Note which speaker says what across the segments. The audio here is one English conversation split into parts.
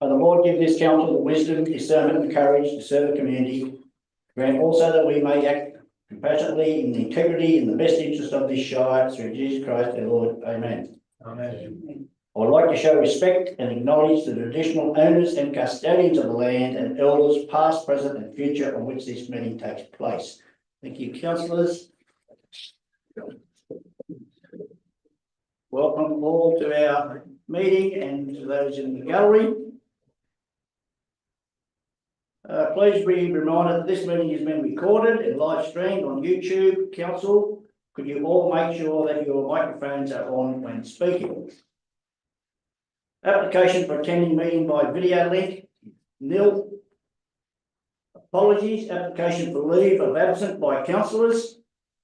Speaker 1: the Lord give this council the wisdom, discernment, and courage to serve the community. Grant also that we may act compassionately in the integrity and the best interest of this Shire through Jesus Christ our Lord. Amen.
Speaker 2: Amen.
Speaker 1: I would like to show respect and acknowledge the traditional owners and custodians of the land and elders past, present and future on which this meeting takes place. Thank you, councillors. Welcome all to our meeting and to those in the gallery. Please be reminded that this meeting is being recorded and live streamed on YouTube. Council, could you all make sure that your microphones are on when speaking? Application for attending meeting by video link, nil. Apologies, application for leave of absence by councillors.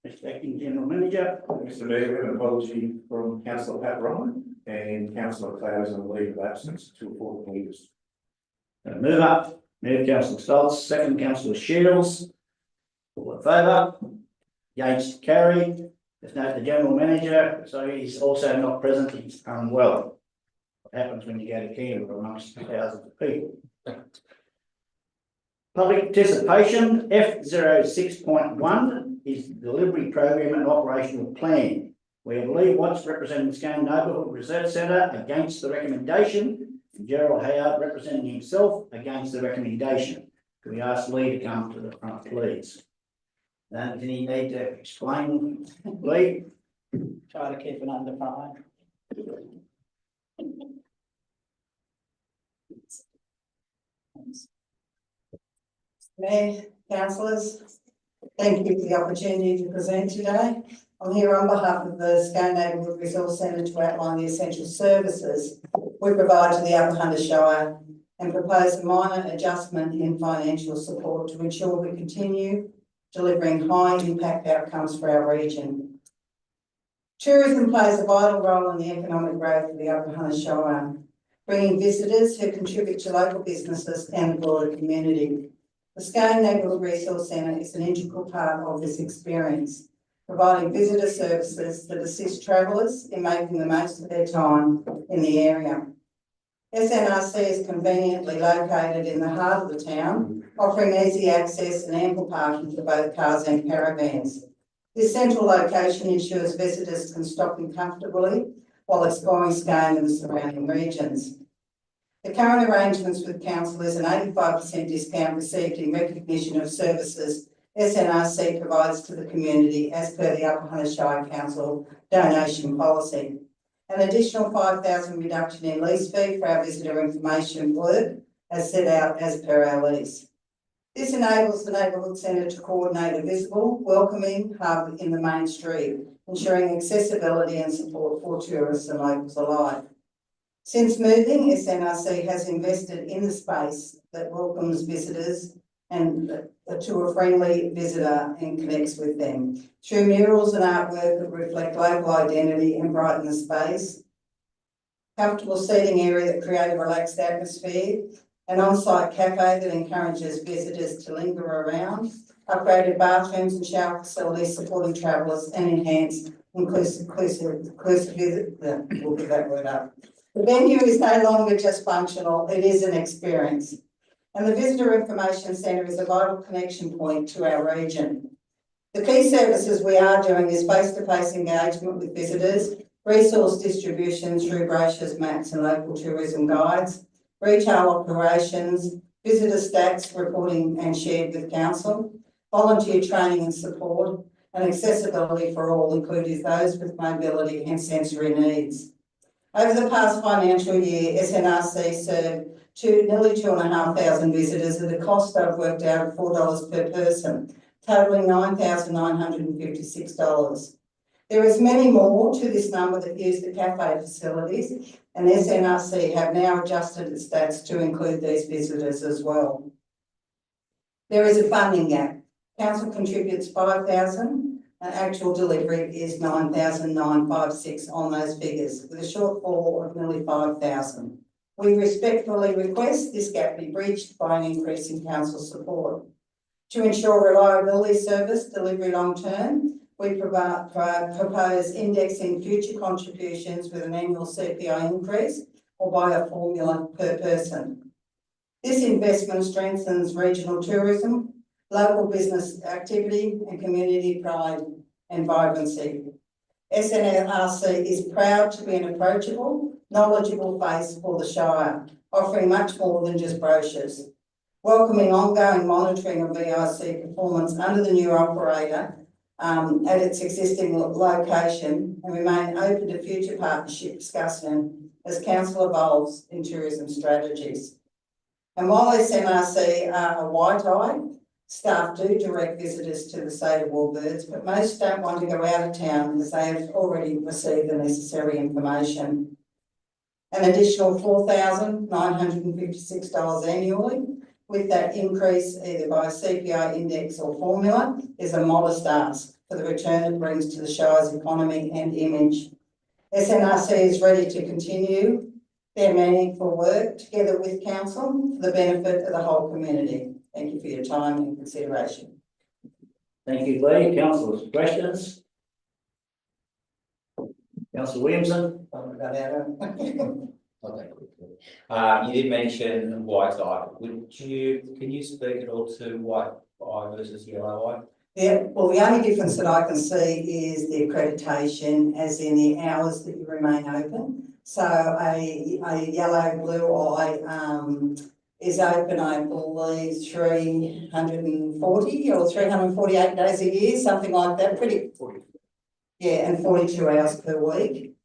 Speaker 1: Mr. Acting General Manager.
Speaker 3: Mr. Mayor, an apology from Councillor Pat Ryan and Councillor Clouds on leave of absence to 4 metres.
Speaker 1: Move up. Move Councillor Stoltz, second Councillor Shields. All in favour? Against, carried. There's no the General Manager, so he's also not present, he's unwell. What happens when you go to Canberra amongst thousands of people? Public participation, F06.1 is the delivery program and operational plan. We have Lee Watts representing the Scone Neighbourhood Research Centre against the recommendation. Gerald Howard representing himself against the recommendation. Can we ask Lee to come to the front, please? Then does he need to explain, Lee?
Speaker 4: Try to keep it under 5. Mayor, councillors, thank you for the opportunity to present today. I'm here on behalf of the Scone Neighbourhood Resource Centre to outline the essential services we provide to the Upper Hunter Shire and propose a minor adjustment in financial support to ensure we continue delivering high impact outcomes for our region. Tourism plays a vital role in the economic growth of the Upper Hunter Shire, bringing visitors who contribute to local businesses and the broader community. The Scone Neighbourhood Resource Centre is an integral part of this experience, providing visitor services that assist travellers in making the most of their time in the area. SNRC is conveniently located in the heart of the town, offering easy access and ample parking for both cars and caravans. This central location ensures visitors can stop in comfortably while exploring Scone and the surrounding regions. The current arrangements with council is an 85% discount received in recognition of services SNRC provides to the community as per the Upper Hunter Shire Council donation policy. An additional $5,000 reduction in lease fee for our visitor information work as set out as per our lease. This enables the Neighbourhood Centre to coordinate a visible, welcoming hub in the main street, ensuring accessibility and support for tourists and locals alike. Since moving, SNRC has invested in the space that welcomes visitors and to a friendly visitor and connects with them through murals and artwork that reflect local identity and brighten the space, comfortable seating area that create a relaxed atmosphere, an on-site cafe that encourages visitors to linger around, upgraded bathrooms and shower facilities supporting travellers and enhanced inclusive visit. We'll give that word up. The venue is no longer just functional, it is an experience. And the Visitor Information Centre is a vital connection point to our region. The key services we are doing is face-to-face engagement with visitors, resource distribution through brochures, maps and local tourism guides, retail operations, visitor stats reporting and shared with council, volunteer training and support, and accessibility for all, including those with mobility and sensory needs. Over the past financial year, SNRC served nearly 2,500 visitors at a cost I've worked out of $4 per person, totalling $9,956. There is many more to this number that use the cafe facilities, and SNRC have now adjusted its stats to include these visitors as well. There is a funding gap. Council contributes $5,000 and actual delivery is $9,956 on those figures, with a shortfall of nearly $5,000. We respectfully request this gap be bridged by an increase in council support. To ensure reliability service delivery long term, we propose indexing future contributions with an annual CPI increase or by a formula per person. This investment strengthens regional tourism, local business activity and community pride and vibrancy. SNRC is proud to be an approachable, knowledgeable face for the Shire, offering much more than just brochures. Welcoming ongoing monitoring of VIC performance under the new operator at its existing location, and remain open to future partnership discussion as council evolves in tourism strategies. And while SNRC are a white eye, staff do direct visitors to the State of Warbirds, but most don't want to go out of town as they have already received the necessary information. An additional $4,956 annually, with that increase either by CPI index or formula, is a modest ask for the return it brings to the Shire's economy and image. SNRC is ready to continue their meaningful work together with council for the benefit of the whole community. Thank you for your time and consideration.
Speaker 1: Thank you, Lee. Councillors, questions? Councillor Williamson?
Speaker 2: You did mention white eye. Can you speak at all to white eye versus yellow eye?
Speaker 4: Yeah, well, the only difference that I can see is the accreditation, as in the hours that you remain open. So a yellow blue eye is open, I believe, 340 or 348 days a year, something like that. Yeah, and 42 hours per week.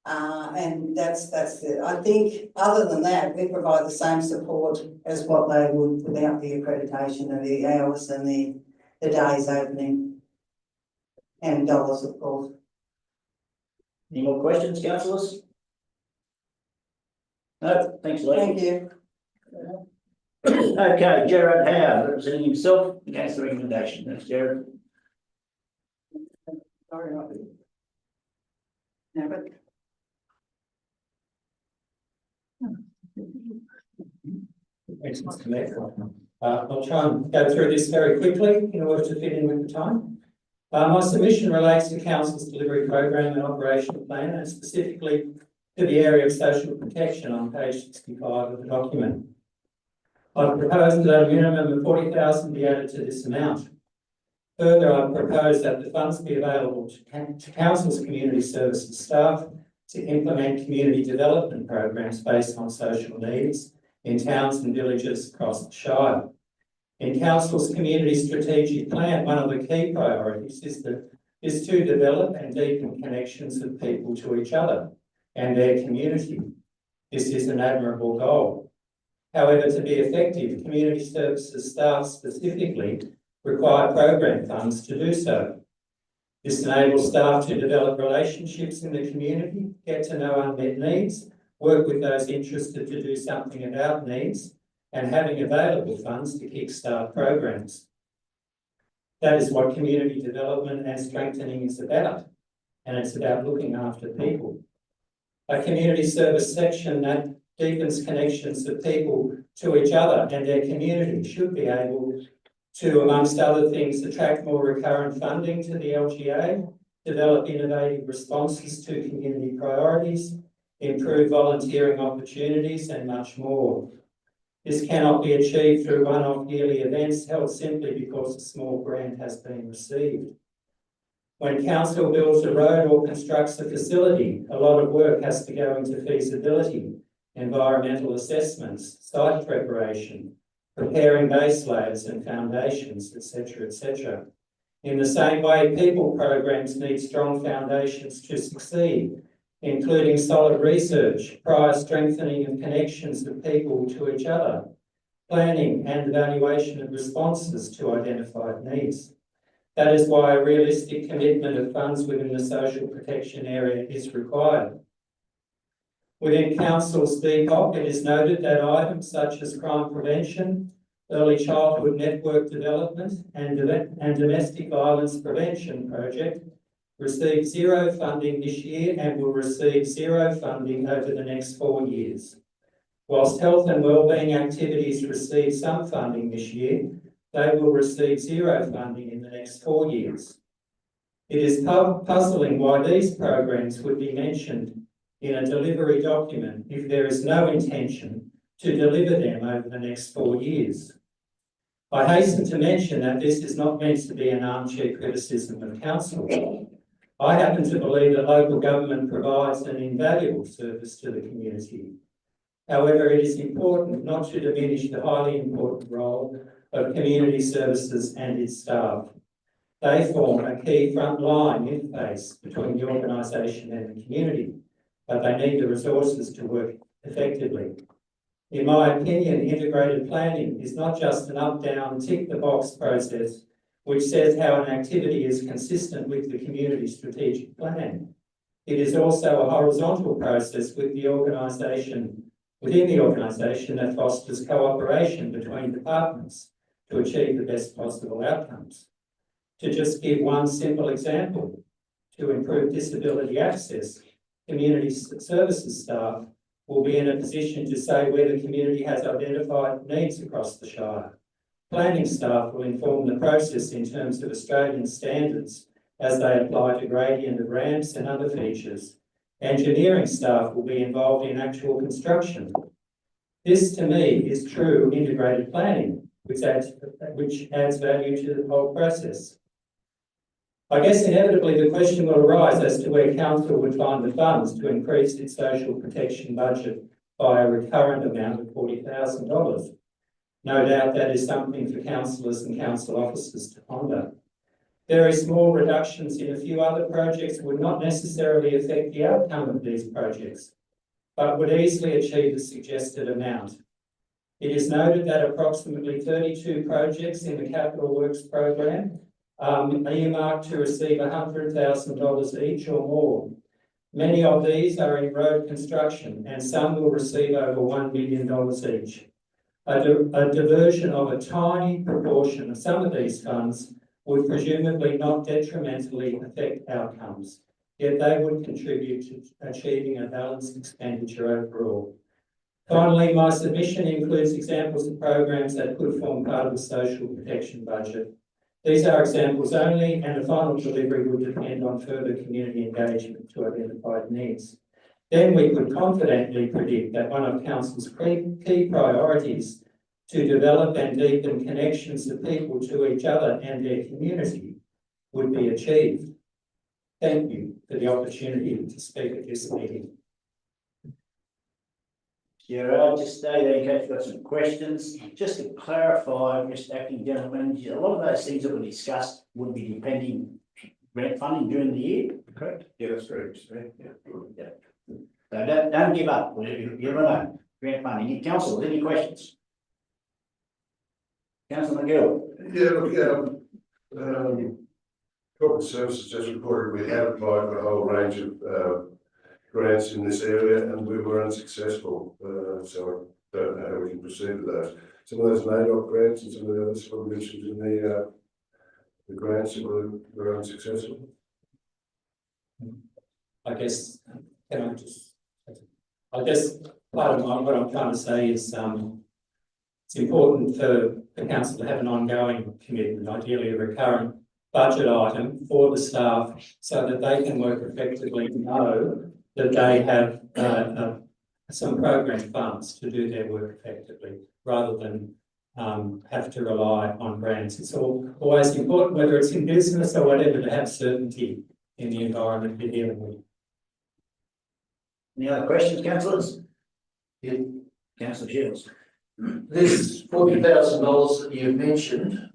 Speaker 4: And that's the, I think, other than that, we provide the same support as what they would without the accreditation of the hours and the days opening. And dollars, of course.
Speaker 1: Any more questions, councillors? No, thanks, Lee.
Speaker 4: Thank you.
Speaker 1: Okay, Gerard Howe, representing himself against the recommendation. Thanks, Gerard.
Speaker 4: Sorry, not good. No, but
Speaker 5: Thanks, Mr. Mayor. I'll try and go through this very quickly in order to fit in with the time. My submission relates to Council's delivery program and operational plan, and specifically to the area of social protection on page 65 of the document. I've proposed that a minimum of $40,000 be added to this amount. Further, I've proposed that the funds be available to Council's community services staff to implement community development programs based on social needs in towns and villages across the Shire. In Council's community strategic plan, one of the key priorities is to develop and deepen connections of people to each other and their community. This is an admirable goal. However, to be effective, community services staff specifically require program funds to do so. This enables staff to develop relationships in the community, get to know unmet needs, work with those interested to do something about needs, and having available funds to kickstart programs. That is what community development and strengthening is about, and it's about looking after people. A community service section that deepens connections of people to each other and their community should be able to, amongst other things, attract more recurrent funding to the LGA, develop innovative responses to community priorities, improve volunteering opportunities, and much more. This cannot be achieved through one-off yearly events held simply because a small grant has been received. When council builds a road or constructs a facility, a lot of work has to go into feasibility, environmental assessments, site preparation, preparing base layers and foundations, etc., etc. In the same way, people programs need strong foundations to succeed, including solid research, prior strengthening of connections of people to each other, planning and evaluation of responses to identified needs. That is why a realistic commitment of funds within the social protection area is required. Within Council's DPOC, it is noted that items such as crime prevention, early childhood network development, and domestic violence prevention project received zero funding this year and will receive zero funding over the next 4 years. Whilst health and wellbeing activities receive some funding this year, they will receive zero funding in the next 4 years. It is puzzling why these programs would be mentioned in a delivery document if there is no intention to deliver them over the next 4 years. I hasten to mention that this is not meant to be an armchair criticism of council. I happen to believe that local government provides an invaluable service to the community. However, it is important not to diminish the highly important role of community services and its staff. They form a key frontline interface between the organisation and the community, but they need the resources to work effectively. In my opinion, integrated planning is not just an up-down tick-the-box process which says how an activity is consistent with the community strategic plan. It is also a horizontal process within the organisation that fosters cooperation between departments to achieve the best possible outcomes. To just give one simple example, to improve disability access, community services staff will be in a position to say where the community has identified needs across the Shire. Planning staff will inform the process in terms of Australian standards as they apply to gradient of ramps and other features. Engineering staff will be involved in actual construction. This, to me, is true integrated planning, which adds value to the whole process. I guess inevitably the question will arise as to where council would find the funds to increase its social protection budget by a recurrent amount of $40,000. No doubt that is something for councillors and council officers to ponder. Very small reductions in a few other projects would not necessarily affect the outcome of these projects, but would easily achieve the suggested amount. It is noted that approximately 32 projects in the Capital Works program are earmarked to receive $100,000 each or more. Many of these are in road construction and some will receive over $1 million each. A diversion of a tiny proportion of some of these funds would presumably not detrimentally affect outcomes, yet they would contribute to achieving a balanced expenditure overall. Finally, my submission includes examples of programs that could form part of the social protection budget. These are examples only, and the final delivery would depend on further community engagement to identified needs. Then we could confidently predict that one of Council's key priorities to develop and deepen connections of people to each other and their community would be achieved. Thank you for the opportunity to speak at this meeting.
Speaker 1: Yeah, I'll just stay there in case you've got some questions. Just to clarify, Mr. Acting General Manager, a lot of those things that were discussed would be depending grant funding during the year, correct?
Speaker 3: Yeah, that's correct. Yeah.
Speaker 1: So don't give up. You never know. Grant funding. Council, any questions? Councillor McGill.
Speaker 6: Yeah, look, corporate services just reported we had applied for a whole range of grants in this area and we were unsuccessful. So I don't know how we can proceed with those. Some of those NAIDOC grants and some of the others were mentioned in the grants that were unsuccessful.
Speaker 5: I guess part of what I'm trying to say is it's important for the council to have an ongoing commitment, ideally a recurrent budget item for the staff so that they can work effectively and know that they have some program funds to do their work effectively rather than have to rely on grants. It's always important, whether it's in business or whatever, to have certainty in the environment you're dealing with.
Speaker 1: Any other questions, councillors? Councillor Shields.
Speaker 7: This $40,000 that you've mentioned,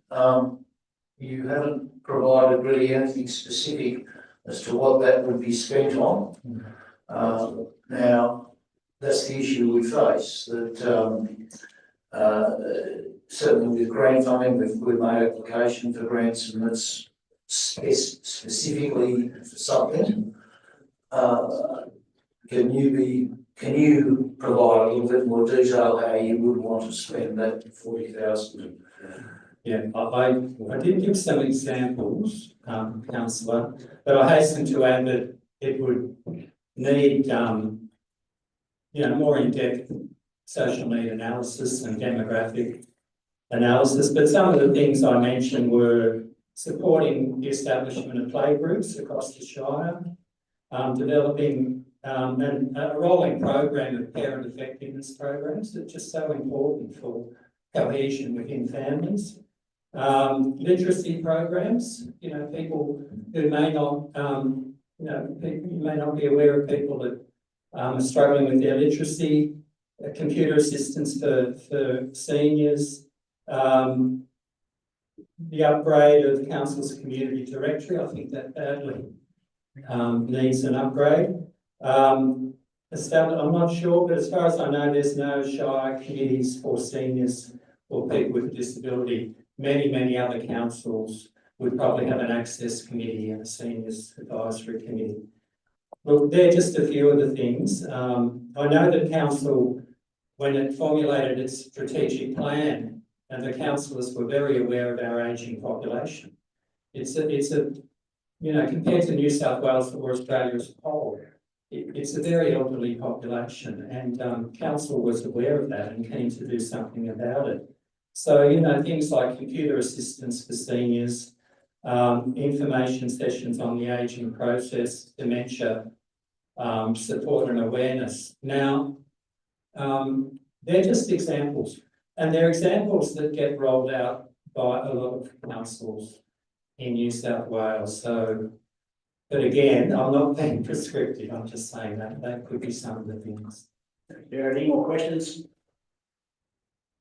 Speaker 7: you haven't provided really anything specific as to what that would be spent on. Now, that's the issue we face, that certainly with grant funding, we've made application for grants and that's specifically for something. Can you provide a little bit more detail how you would want to spend that 40,000?
Speaker 5: Yeah, I did give some examples, councillor, but I hasten to add that it would need, more in-depth social need analysis and demographic analysis. But some of the things I mentioned were supporting the establishment of playgroups across the Shire, developing and a rolling program of parent effectiveness programs that are just so important for cohesion within families. Literacy programs, people who may not, you may not be aware of people that are struggling with their literacy, computer assistance for seniors, the upgrade of the council's community directory. I think that badly needs an upgrade. I'm not sure, but as far as I know, there's no Shire committees for seniors or people with a disability. Many other councils would probably have an access committee and a seniors advisory committee. Look, they're just a few of the things. I know that council, when it formulated its strategic plan, and the councillors were very aware of our ageing population. It's a compared to New South Wales or Australia as a whole, it's a very elderly population, and council was aware of that and keen to do something about it. So, things like computer assistance for seniors, information sessions on the ageing process, dementia, support and awareness. Now, they're just examples, and they're examples that get rolled out by a lot of councils in New South Wales. So, but again, I'm not being prescriptive, I'm just saying that could be some of the things.
Speaker 1: Are there any more questions?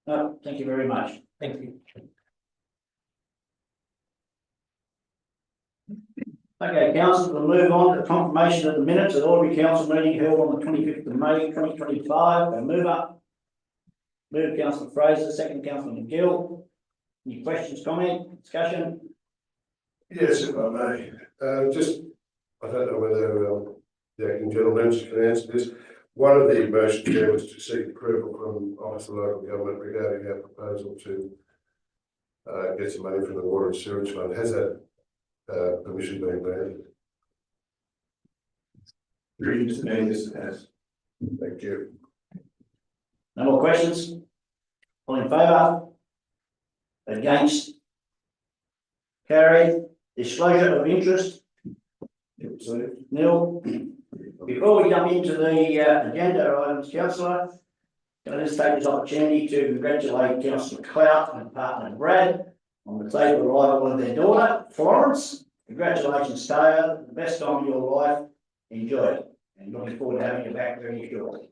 Speaker 1: No, thank you very much.
Speaker 5: Thank you.
Speaker 1: Okay, council, we'll move on to confirmation of the minutes of the ordinary council meeting held on the 25th of May 2025. Move Councillor Fraser, second Councillor McGill. Any questions, comment, discussion?
Speaker 6: Yes, if I may, I don't know whether the acting general manager can answer this. One of the motions there was to seek approval from Office of Local Government regarding our proposal to get some money from the Water and Sewage Fund. Has that permission been granted?
Speaker 3: Mr. Mayor, yes, it has.
Speaker 6: Thank you.
Speaker 1: No more questions? All in favour? Against? Carried. Disclosure of interest? Nil. Before we jump into the agenda items, councillor, can I just take this opportunity to congratulate Councillor Clout and partner Brad on the safe arrival of their daughter, Florence. Congratulations, Taylor. The best time of your life. Enjoy it. And looking forward to having you back very shortly.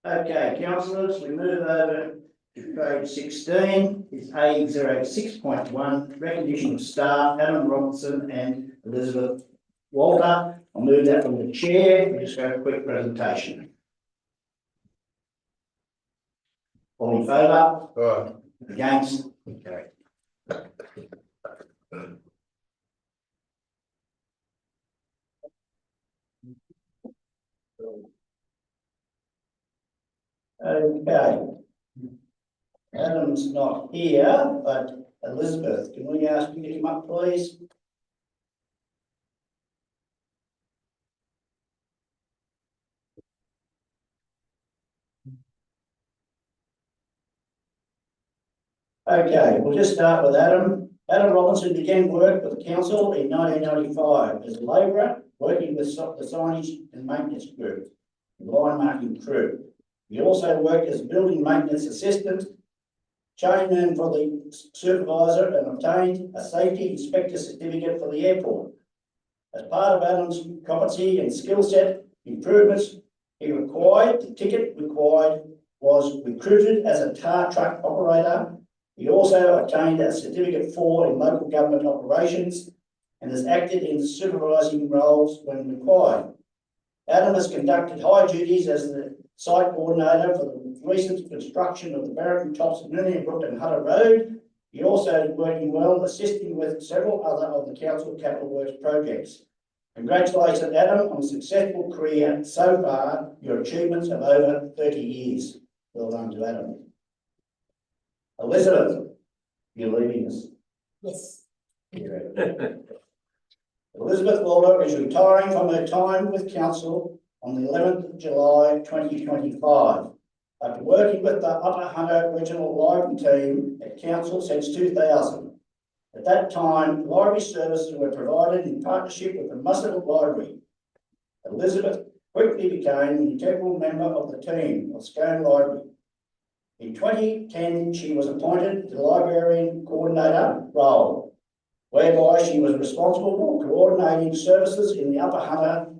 Speaker 1: Okay, councillors, we move over to page 16. It's A06.1, recognition of staff, Adam Robinson and Elizabeth Walter. I'll move that from the chair. We'll just go a quick presentation. All in favour?
Speaker 6: Aye.
Speaker 1: Against? Okay. Okay. Adam's not here, but Elizabeth, can we ask you to come up, please? Okay, we'll just start with Adam. Adam Robinson began work with the council in 1995 as a labourer, working with the signage and maintenance group, the line marking crew. He also worked as a building maintenance assistant, chainman for the supervisor, and obtained a safety inspector certificate for the airport. As part of Adam's competency and skill set improvements, the ticket required was recruited as a tar truck operator. He also obtained a certificate 4 in local government operations and has acted in supervising roles when required. Adam has conducted high duties as the site coordinator for the recent construction of the Barrington Tops, Nuniabrook and Hutter Road. He also is working well, assisting with several other of the council capital works projects. Congratulations, Adam, on a successful career so far, your achievements of over 30 years. Well done to Adam. Elizabeth, you're leaving us.
Speaker 4: Yes.
Speaker 1: Elizabeth Walter is retiring from her time with council on the 11th of July 2025. After working with the Upper Hunter Regional Library team at council since 2000, At that time, library services were provided in partnership with the Muswellbrook Library. Elizabeth quickly became an integral member of the team of Scone Library. In 2010, she was appointed to the librarian coordinator role, whereby she was responsible for coordinating services in the Upper Hunter.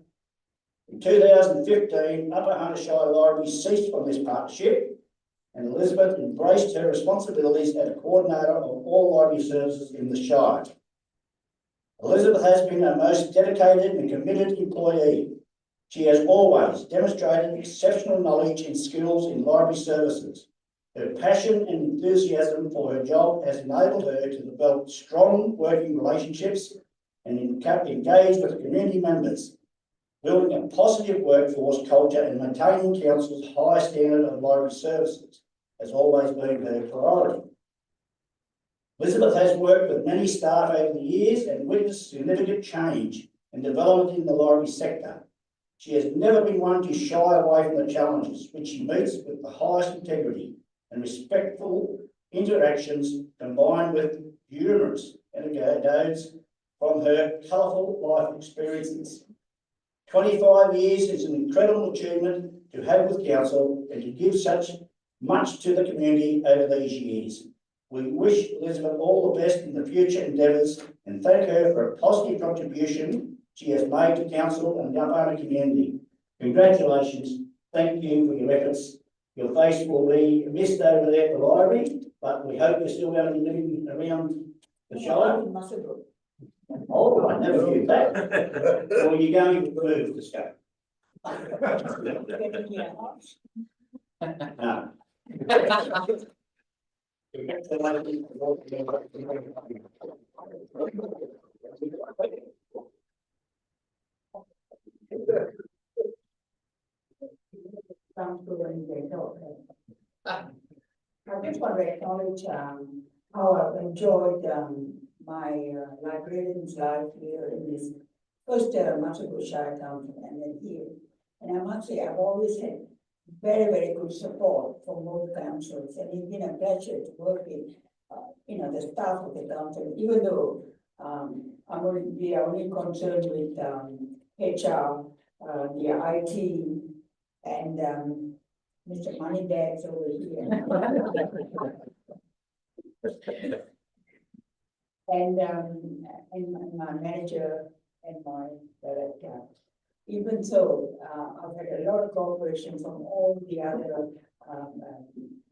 Speaker 1: In 2015, Upper Hunter Shire Library ceased from this partnership, and Elizabeth embraced her responsibilities as a coordinator of all library services in the Shire. Elizabeth has been a most dedicated and committed employee. She has always demonstrated exceptional knowledge and skills in library services. Her passion and enthusiasm for her job has enabled her to develop strong working relationships and engage with community members. Building a positive workforce culture and maintaining council's high standard of library services has always been her priority. Elizabeth has worked with many staff over the years and witnessed significant change and development in the library sector. She has never been one to shy away from the challenges, which she meets with the highest integrity and respectful interactions, combined with humorous anecdotes from her colourful life experiences. 25 years is an incredible achievement to have with council and to give such much to the community over these years. We wish Elizabeth all the best in the future endeavours and thank her for a positive contribution she has made to council and the Upper Hunter community. Congratulations. Thank you for your efforts. Your face will be missed over there at the library, but we hope you're still going to be living around the Shire. Oh, I never knew that. Or you're going to move to Scone? No.
Speaker 8: I just want to acknowledge how I've enjoyed my librarian's life here in this first Muswellbrook Shire Council and then here. And I must say, I've always had very, very good support from both councils, and it's been a pleasure to work with, the staff of the council, even though we are only concerned with HR, the IT, and Mr. Moneybags over here. and my manager and my director. Even so, I've had a lot of cooperation from all the other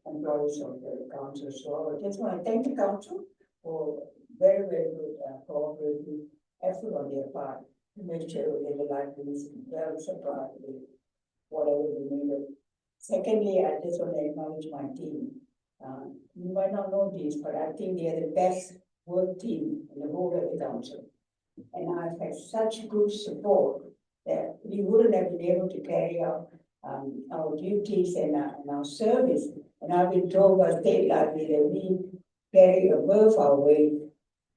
Speaker 8: employees of the council. So I just want to thank the council for very, very good cooperative effort on their part to make sure that the library is well supplied with whatever we needed. Secondly, I just want to acknowledge my team. You might not know this, but I think they are the best work team in the whole of the council. And I've had such good support that we wouldn't have been able to carry out our duties and our service. And I've been told by State Library that we carry above our weight,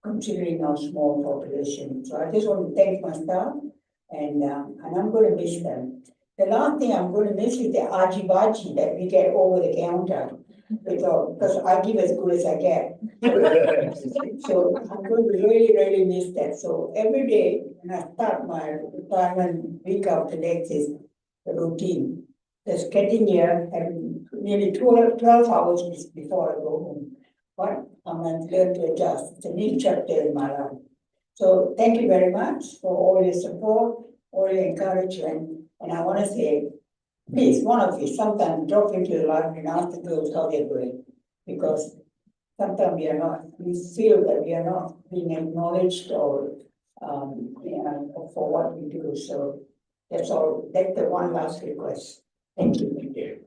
Speaker 8: considering our small population. So I just want to thank my staff, and I'm going to miss them. The last thing I'm going to miss is the argy-bargy that we get over the counter, because I give as good as I get. So I'm going to really, really miss that. So every day when I start my retirement week after next is the routine. Just getting here and nearly 12 hours before I go home. But I'm going to learn to adjust. It's a new chapter in my life. So thank you very much for all your support, all your encouragement. And I want to say, please, one of you, sometimes drop into the library and ask the girls how they're doing. Because sometimes we feel that we are not being acknowledged or for what we do. So that's all. That's the one last request. Thank you. Thank you.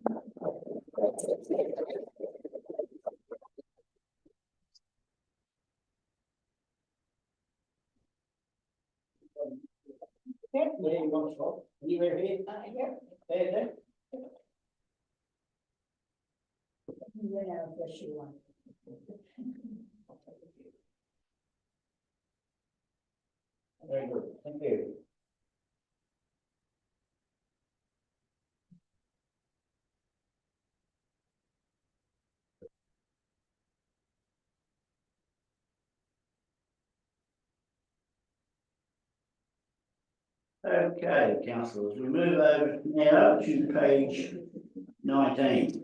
Speaker 1: Where you want to stop? Anywhere here?
Speaker 8: Yeah.
Speaker 1: There.
Speaker 8: Yes, you want.
Speaker 1: Very good. Thank you. Okay, councillors, we move over now to page 19.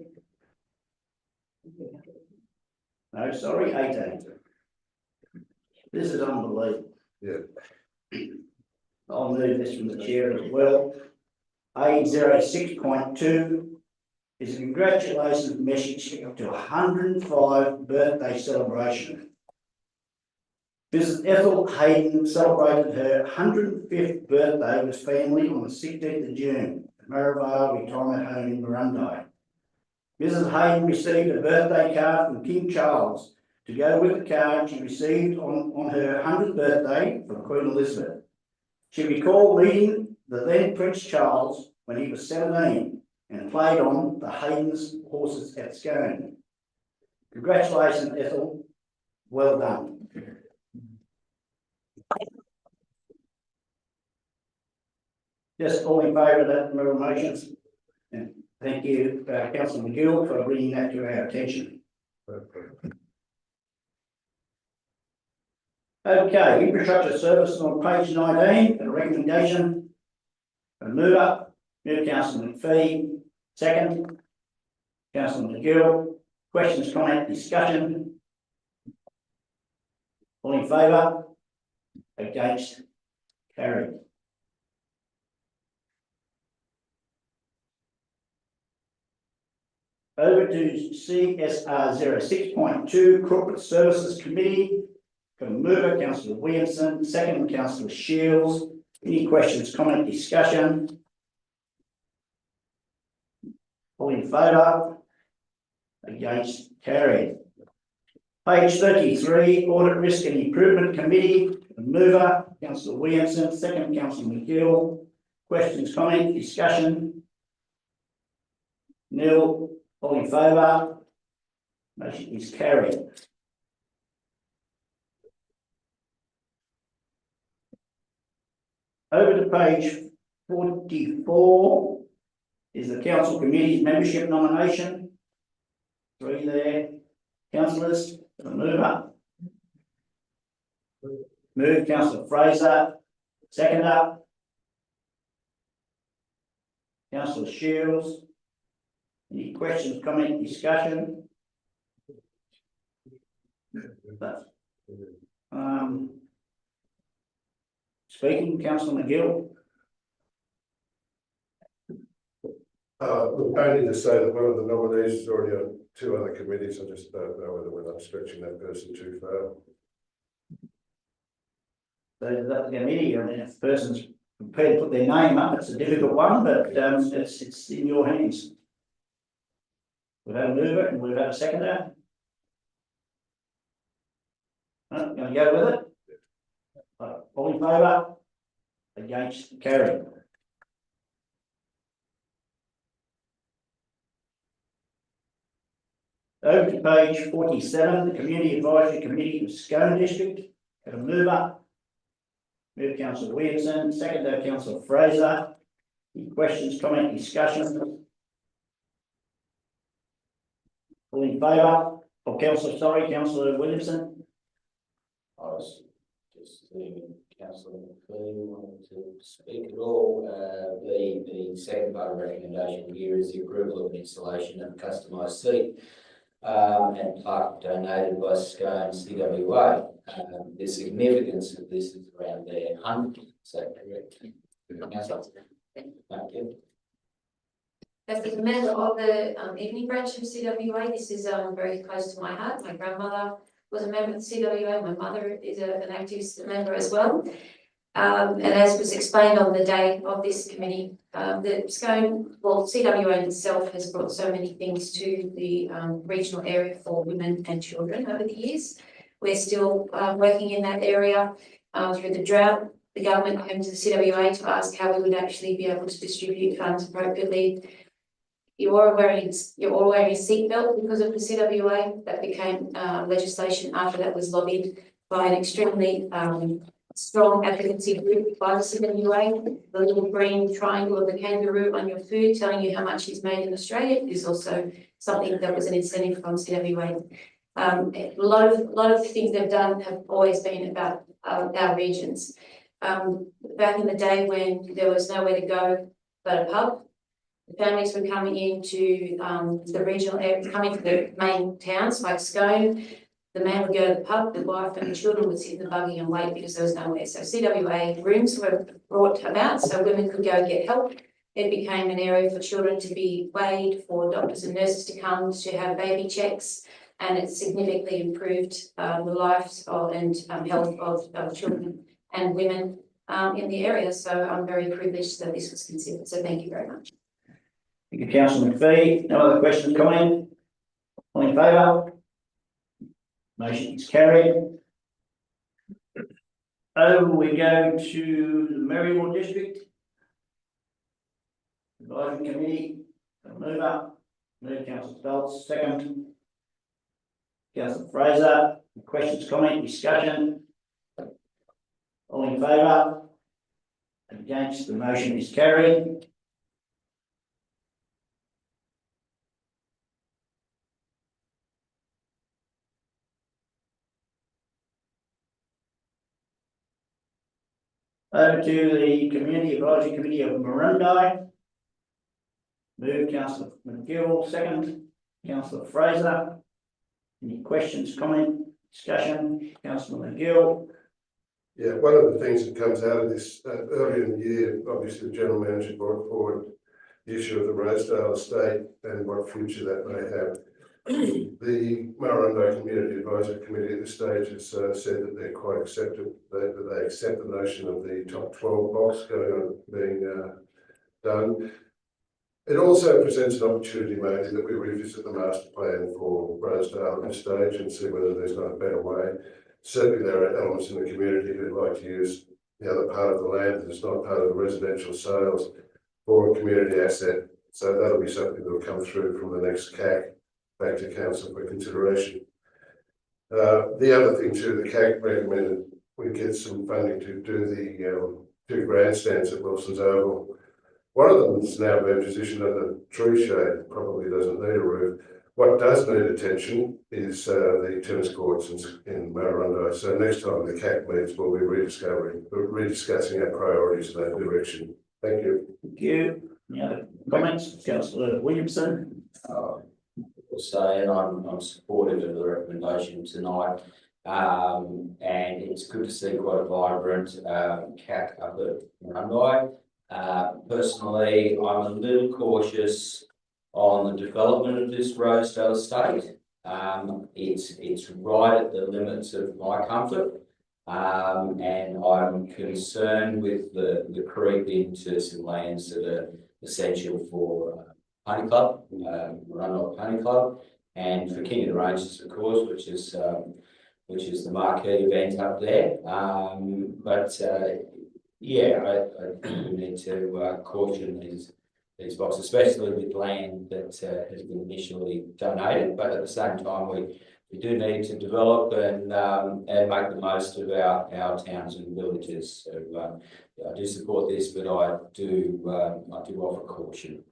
Speaker 1: No, sorry, 18. This is unbelievable.
Speaker 6: Yeah.
Speaker 1: I'll move this from the chair as well. A06.2 is a congratulations message to 105 birthday celebration. Mrs. Ethel Hayden celebrated her 105th birthday with family on the 16th of June at Marivale Retirement Home in Burundi. Mrs. Hayden received a birthday card from King Charles to go with the card she received on her 100th birthday from Queen Elizabeth. She recalled meeting the then Prince Charles when he was 17 and played on the Hayden's horses at Scone. Congratulations, Ethel. Well done. Just all in favour of that motions? And thank you, Councillor McGill, for bringing that to our attention. Okay, infrastructure services on page 19, a recommendation. A mover, Councillor McPhee, second. Councillor McGill, questions, comment, discussion? All in favour? Against? Carried. Over to CSR 06.2, Corporate Services Committee. Got a mover, Councillor Williamson, second, Councillor Shields. Any questions, comment, discussion? All in favour? Against? Carried. Page 33, Audit Risk and Improvement Committee. A mover, Councillor Williamson, second, Councillor McGill. Questions, comment, discussion? Nil. All in favour? Motion is carried. Over to page 44 is the council committee's membership nomination. 3 there. Councillors, the mover. Move, Councillor Fraser. Seconder. Councillor Shields. Any questions, comment, discussion? Speaking, Councillor McGill.
Speaker 6: Look, only to say that one of the nominees is already on 2 other committees. I just don't know whether we're not stretching that person too far.
Speaker 1: So that committee, I mean, if the person's prepared to put their name up, it's a difficult one, but it's in your hands. We've had a mover and we've had a seconder. Going to go with it? All in favour? Against? Carried. Over to page 47, the Community Advisory Committee of Scone District. Got a mover. Move, Councillor Williamson, seconder, Councillor Fraser. Any questions, comment, discussion? All in favour? Or Councillor Williamson?
Speaker 2: I was just thinking, Councillor McPhee wanted to speak at all. The second part of the recommendation here is the approval of an installation of a customised seat and park donated by Scone CWA. The significance of this is around their 100th. Is that correct? Councillor? Thank you.
Speaker 9: As the member of the evening branch of CWA, this is very close to my heart. My grandmother was a member of the CWA. My mother is an active member as well. And as was explained on the day of this committee, the Scone, well, CWA itself has brought so many things to the regional area for women and children over the years. We're still working in that area. Through the drought, the government came to the CWA to ask how we would actually be able to distribute funds appropriately. You're all wearing a seatbelt because of the CWA. That became legislation after that was lobbied by an extremely strong advocacy group by the CWA. The little green triangle of the kangaroo on your food telling you how much is made in Australia is also something that was an incentive from CWA. A lot of things they've done have always been about our regions. back in the day when there was nowhere to go but a pub. The families were coming into, the regional area, coming to the main towns like Scone. The man would go to the pub, the wife and the children would sit in the buggy and wait because there was nowhere. So CWA rooms were brought about so women could go get help. It became an area for children to be weighed, for doctors and nurses to come to have baby checks, and it significantly improved the lives of and health of children and women in the area. So I'm very privileged that this was considered. So thank you very much.
Speaker 1: Thank you, councillor McPhee. No other questions, comment? All in favour? Motion is carried. We go to the Merriwell District. Advisory Committee, move councillor Phelps, second. Councillor Fraser, questions, comment, discussion? All in favour? Against, the motion is carried. Over to the Community Advisory Committee of Marundi. Move councillor McGill, second. Councillor Fraser. Any questions, comment, discussion? Councillor McGill.
Speaker 6: Yeah, one of the things that comes out of this earlier in the year, obviously the General Manager brought forward the issue of the Rosedale estate and what future that may have. The Marundi Community Advisory Committee at this stage has said that they're quite accepted, that they accept the notion of the top 12 box going on being done. It also presents an opportunity maybe that we revisit the master plan for Rosedale at this stage and see whether there's not a better way. Certainly there are elements in the community who'd like to use the other part of the land that's not part of the residential sales for a community asset. So that'll be something that will come through from the next CAC back to council for consideration. The other thing too, the CAC recommended we get some funding to do the 2 grandstands at Wilson's Oval. One of them is now been positioned under tree shade, probably doesn't need a roof. What does need attention is the tennis courts in Marundi. So next time the CAC meets, we'll be rediscussing our priorities in that direction. Thank you.
Speaker 1: Thank you. Any other comments? Councillor Williamson.
Speaker 2: Say, and I'm supportive of the recommendation tonight. And it's good to see quite a vibrant CAC up at Marundi. Personally, I'm a little cautious on the development of this Rosedale estate. It's right at the limits of my comfort. And I'm concerned with the creep into some lands that are essential for Pony Club, Marundi Pony Club, and for King of the Ranges, of course, which is the marquee event up there. Yeah, I do need to caution these boxes, especially with land that has been initially donated. But at the same time, we do need to develop and make the most of our towns and villages. So I do support this, but I do offer caution.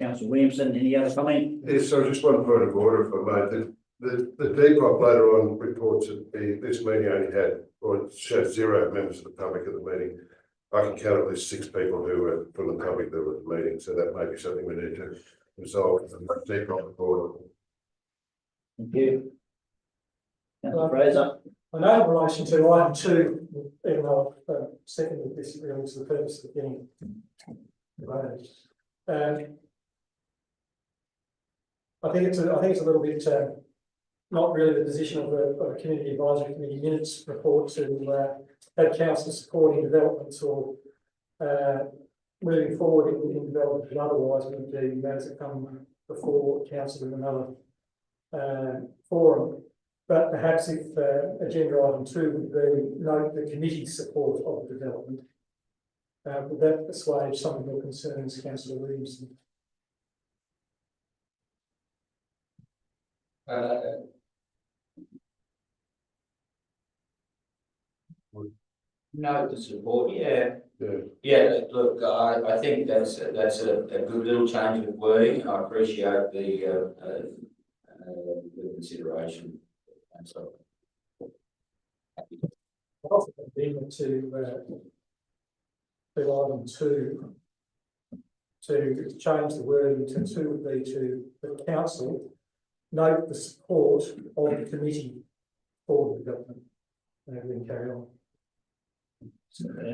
Speaker 1: Councillor Williamson, any other comment?
Speaker 6: Yes, so just one point of order, if I may. The Depop later on reports that this meeting only had, or it showed 0 members of the public at the meeting. I can count at least 6 people who were from the public that were at the meeting, so that may be something we need to resolve in the Depop report.
Speaker 1: Thank you. Councillor Fraser.
Speaker 10: I know in relation to item 2, even though I've seconded this really to the purpose of getting voted. I think it's a little bit not really the position of a community advisory committee minutes report to have council supporting developments or moving forward in development, and otherwise would be matters that come before council in another forum. But perhaps if agenda item 2 would be note the committee's support of the development, would that assuage some of your concerns, Councillor Williamson?
Speaker 2: No, the support, yeah. Look, I think that's a good little change of wording. I appreciate the consideration. And so,
Speaker 10: offer an amendment to item 2 to change the wording to 2 would be to the council note the support of the committee for the development. And then carry on.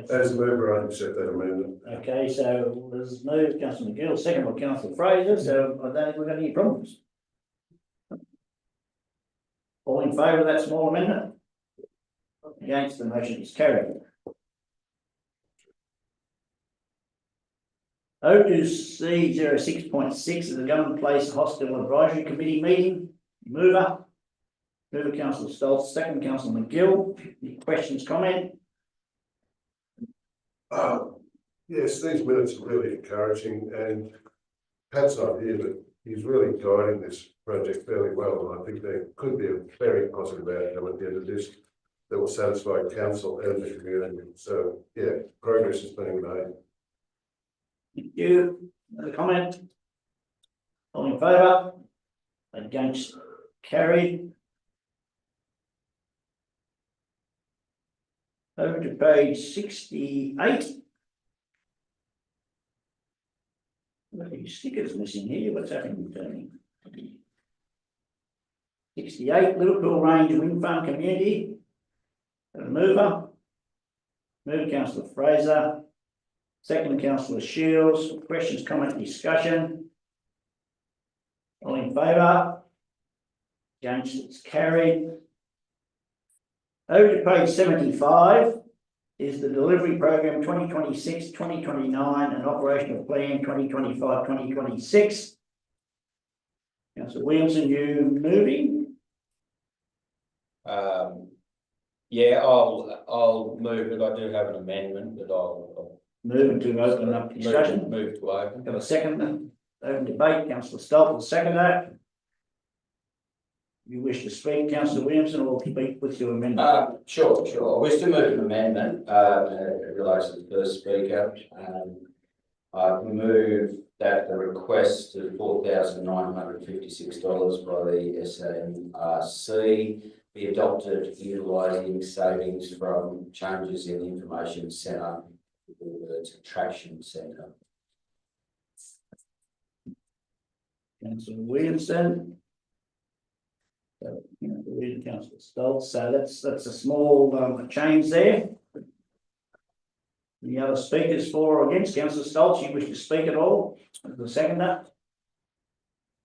Speaker 6: As the mover, I accept that amendment.
Speaker 1: Okay, so there's moved councillor McGill, second by councillor Fraser, so I don't think we've got any problems. All in favour of that small amendment? Against, the motion is carried. O2C 06.6 is the Government Place Hospital Advisory Committee meeting. Mover councillor Stoltz, second councillor McGill. Any questions, comment?
Speaker 6: Yes, these minutes are really encouraging, and Pat's not here, but he's really guiding this project fairly well, and I think there could be a very positive outcome at the end of this that will satisfy council and the community. So, yeah, progress is being made.
Speaker 1: Thank you. Another comment? All in favour? Against? Carried. Over to page 68. What are these stickers missing here? What's happening to me? 68, Liverpool Range Wind Farm Community. Mover councillor Fraser. Second, councillor Shields. Questions, comment, discussion? All in favour? Against, it's carried. Over to page 75 is the delivery program 2026-2029 and operational plan 2025-2026. Councillor Williamson, you moving?
Speaker 2: Yeah, I'll move it. I do have an amendment, but I'll
Speaker 1: Moving to open up discussion.
Speaker 2: move to open.
Speaker 1: Have a second, open debate, councillor Stolt will second that. You wish to speak, councillor Williamson, or speak with your amendment?
Speaker 2: Sure. I wish to move an amendment, in relation to the first speaker. I move that the request of $4,956 by the SARC be adopted utilising savings from changes in the information centre, the attraction centre.
Speaker 1: Councillor Williamson. So, councillor Stoltz, so that's a small change there. Any other speakers for or against? Councillor Stoltz, you wish to speak at all? The seconder?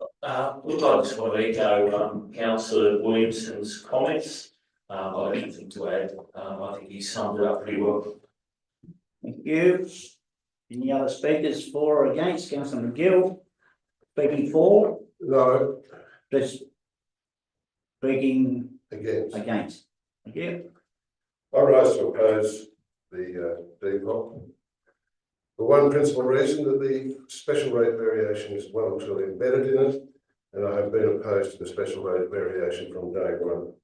Speaker 11: Look, I just want to echo councillor Williamson's comments. I don't have anything to add. I think he summed it up pretty well.
Speaker 1: Thank you. Any other speakers for or against? Councillor McGill, speaking for?
Speaker 6: No.
Speaker 1: Just speaking
Speaker 6: against.
Speaker 1: Thank you.
Speaker 6: I rise to oppose the depot. For one principal reason, that the special rate variation is well and truly embedded in it, and I have been opposed to the special rate variation from day one.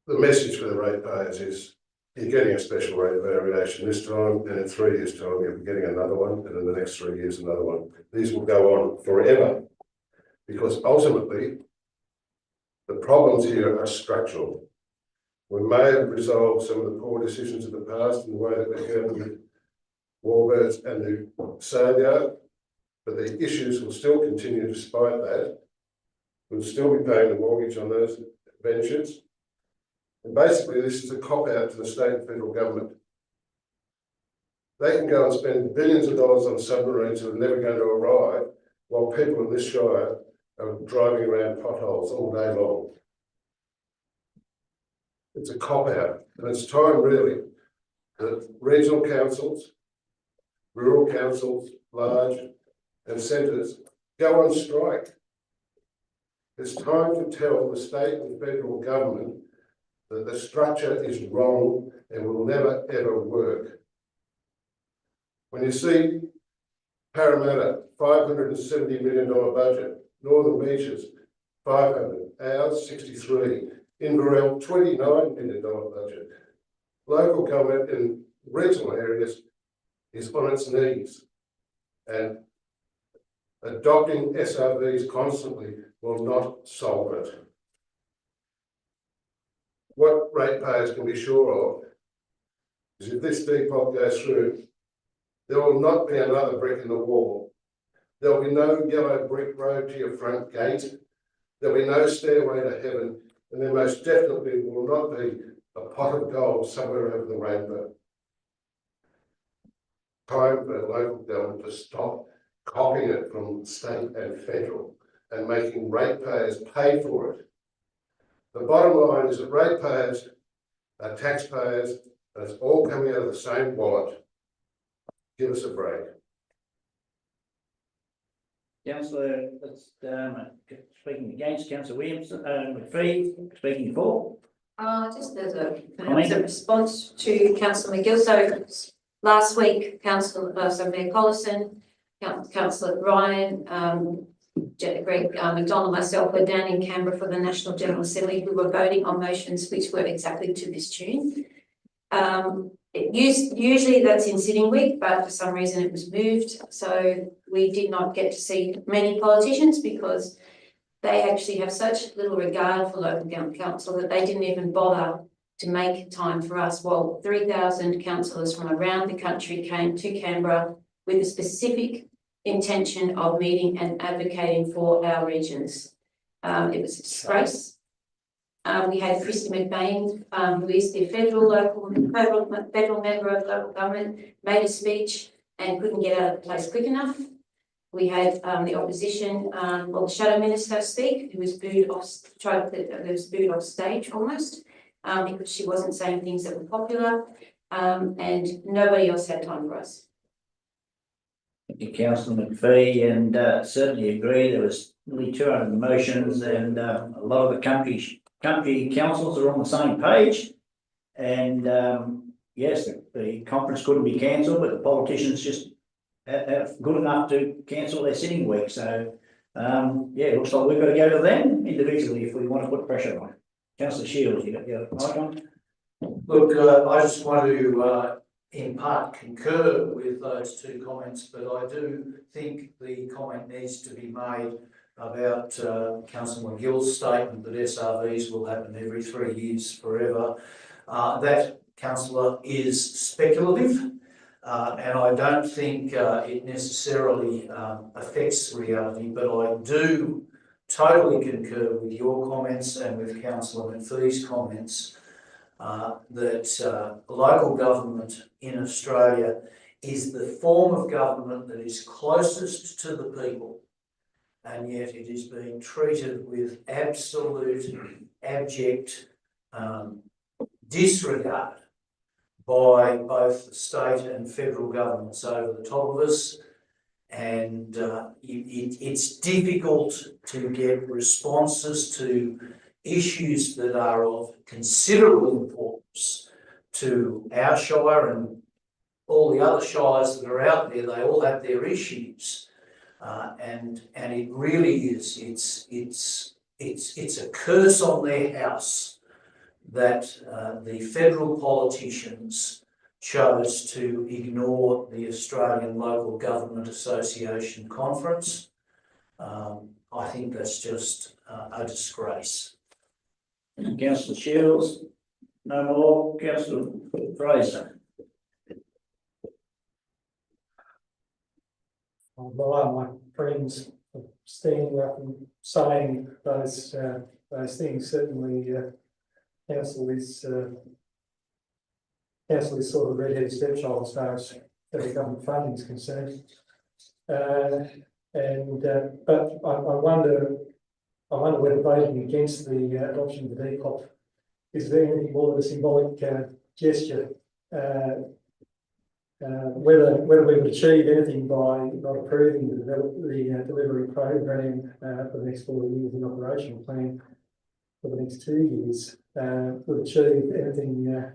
Speaker 6: The message for the ratepayers is you're getting a special rate variation this time, and in 3 years' time you'll be getting another one, and in the next 3 years another one. These will go on forever, because ultimately the problems here are structural. We may have resolved some of the poor decisions of the past in the way that we handled the warbirds and the sale yard, but the issues will still continue despite that. We'll still be paying the mortgage on those ventures. And basically this is a cop-out to the state and federal government. They can go and spend billions of dollars on submarines that are never going to arrive, while people in this shire are driving around potholes all day long. It's a cop-out, and it's time really that regional councils, rural councils, large and centres go on strike. It's time to tell the state and federal government that the structure is wrong and will never ever work. When you see Parramatta, $570 million budget, Northern Beaches, 500, ours 63, Inverell, $29 million budget. Local government in regional areas is on its knees, and adopting SRVs constantly will not solve it. what ratepayers can be sure of is if this depot goes through, there will not be another brick in the wall. There will be no yellow brick road to your front gate. There will be no stairway to heaven, and there most definitely will not be a pot of gold somewhere over the rainbow. Time for local government to stop copying it from state and federal and making ratepayers pay for it. The bottom line is that ratepayers are taxpayers, and it's all coming out of the same wallet. Give us a break.
Speaker 1: Councillor, speaking against, Councillor Williamson, McPhee, speaking for.
Speaker 9: Just as a,
Speaker 1: Comment?
Speaker 9: as a response to councillor McGill, so last week, so Mayor Collison, councillor Ryan, Greg McDonald, myself were down in Canberra for the National General Assembly. We were voting on motions which were exactly to this tune. Usually that's in sitting week, but for some reason it was moved. So we did not get to see many politicians because they actually have such little regard for local council that they didn't even bother to make time for us. Well, 3,000 councillors from around the country came to Canberra with a specific intention of meeting and advocating for our regions. It was a disgrace. We had Christy McBain, who is the federal member of local government, made a speech and couldn't get out of the place quick enough. We had the opposition, the shadow minister speak, who was booed off, booed off stage almost, because she wasn't saying things that were popular, and nobody else had time for us.
Speaker 1: Thank you, Councillor McPhee, and certainly agree. There was nearly 200 motions, and a lot of the country councils are on the same page. And yes, the conference couldn't be cancelled, but the politicians just good enough to cancel their sitting week. So yeah, it looks like we've got to go to them individually if we want to put pressure on. Councillor Shields, you got your mic on?
Speaker 7: Look, I just want to in part concur with those two comments, but I do think the comment needs to be made about Councillor McGill's statement that SRVs will happen every 3 years forever. That, Councillor, is speculative, and I don't think it necessarily affects reality, but I do totally concur with your comments and with Councillor McPhee's comments that local government in Australia is the form of government that is closest to the people, and yet it is being treated with absolute abject disregard by both the state and federal governments over the top of us. And it's difficult to get responses to issues that are of considerable importance to our shire and all the other shires that are out there. They all have their issues, and it really is. It's a curse on their house that the federal politicians chose to ignore the Australian Local Government Association conference. I think that's just a disgrace.
Speaker 1: Councillor Shields, no more. Councillor Fraser.
Speaker 10: My friends standing up and saying those things. Certainly, council is sort of redheaded stepchild as far as federal government funding is concerned. But I wonder whether voting against the adoption of the DPOP is there anything more than a symbolic gesture. Whether we would achieve anything by not approving the delivery program for the next 4 years, the operational plan for the next 2 years, would achieve anything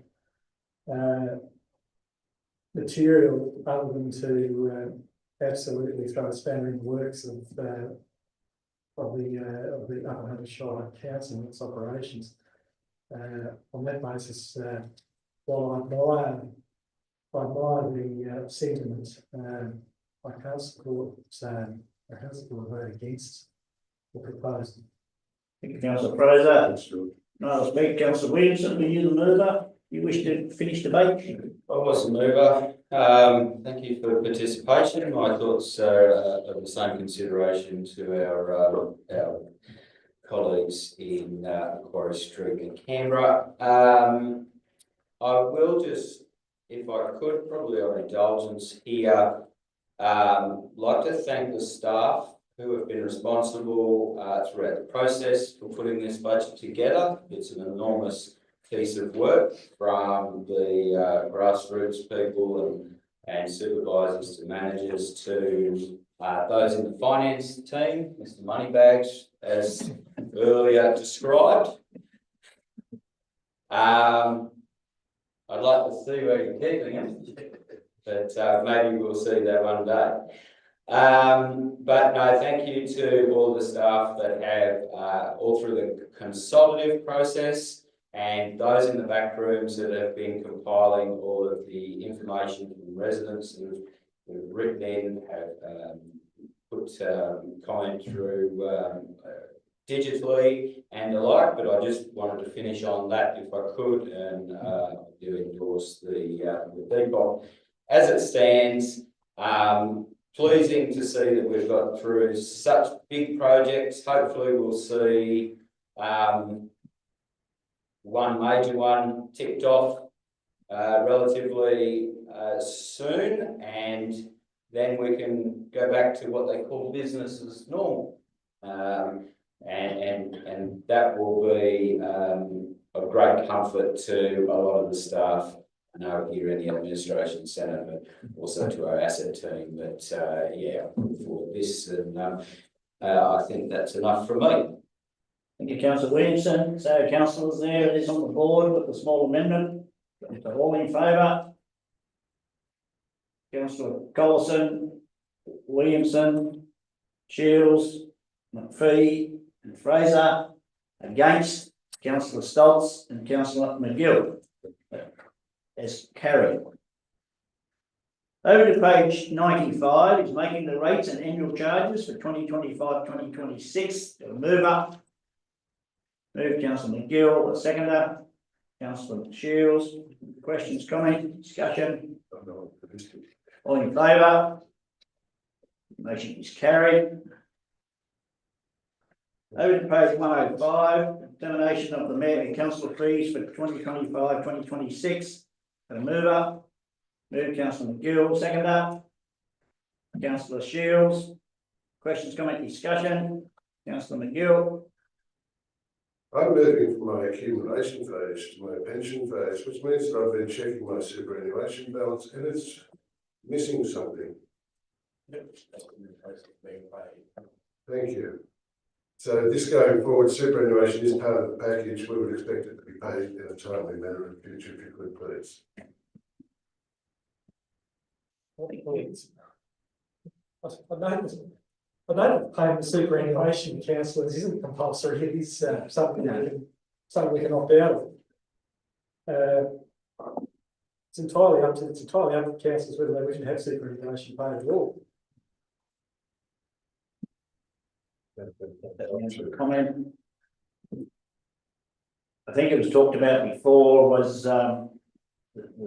Speaker 10: material other than to absolutely throw a spanner in the works of the Upper Hunter Shire Council and its operations. On that basis, while I admire the sentiment, I can't support a vote against the proposal.
Speaker 1: Thank you, Councillor Fraser. No other speaker, councillor Williamson, were you the mover? You wish to finish debate?
Speaker 2: I was the mover. Thank you for participation. My thoughts are of the same consideration to our colleagues in Macquarie Street in Canberra. I will just, if I could, probably on indulgence here, like to thank the staff who have been responsible throughout the process for putting this budget together. It's an enormous piece of work from the grassroots people and supervisors to managers to those in the finance team, Mr. Moneybags, as earlier described. I'd like to see where you're keeping it, but maybe we'll see that one day. But no, thank you to all the staff that have all through the consultative process and those in the back rooms that have been compiling all of the information from residents who have written in, have put comment through digitally and the like, but I just wanted to finish on that if I could, and do endorse the Depot. As it stands, pleasing to see that we've got through such big projects. Hopefully we'll see one major one ticked off relatively soon, and then we can go back to what they call business as normal. And that will be a great comfort to a lot of the staff. I know here in the administration centre, but also to our asset team. But yeah, for this, and I think that's enough from me.
Speaker 1: Thank you, councillor Williamson. So councillors, there it is on the board with the small amendment. So all in favour? Councillor Collison, Williamson, Shields, McPhee and Fraser. Against, councillor Stoltz and councillor McGill. As carried. Over to page 95 is making the rates and annual charges for 2025-2026. Move up. Move councillor McGill, a seconder. Councillor Shields. Questions, comments, discussion? All in favour? Motion is carried. Over to page 105, determination of the mayor and councillor fees for 2025-2026. Move up. Move councillor McGill, seconder. Councillor Shields. Questions, comment, discussion? Councillor McGill.
Speaker 6: I'm moving from my accumulation phase to my pension phase, which means that I've been checking my superannuation balance and it's missing something. Thank you. So this going forward, superannuation is part of the package. We would expect it to be paid in a timely manner in the future, if you could please.
Speaker 10: I know paying the superannuation councillors isn't compulsory. It is something we can opt out of. It's entirely up to councillors whether they wish to have superannuation paid at all.
Speaker 1: Comment. I think it was talked about before was the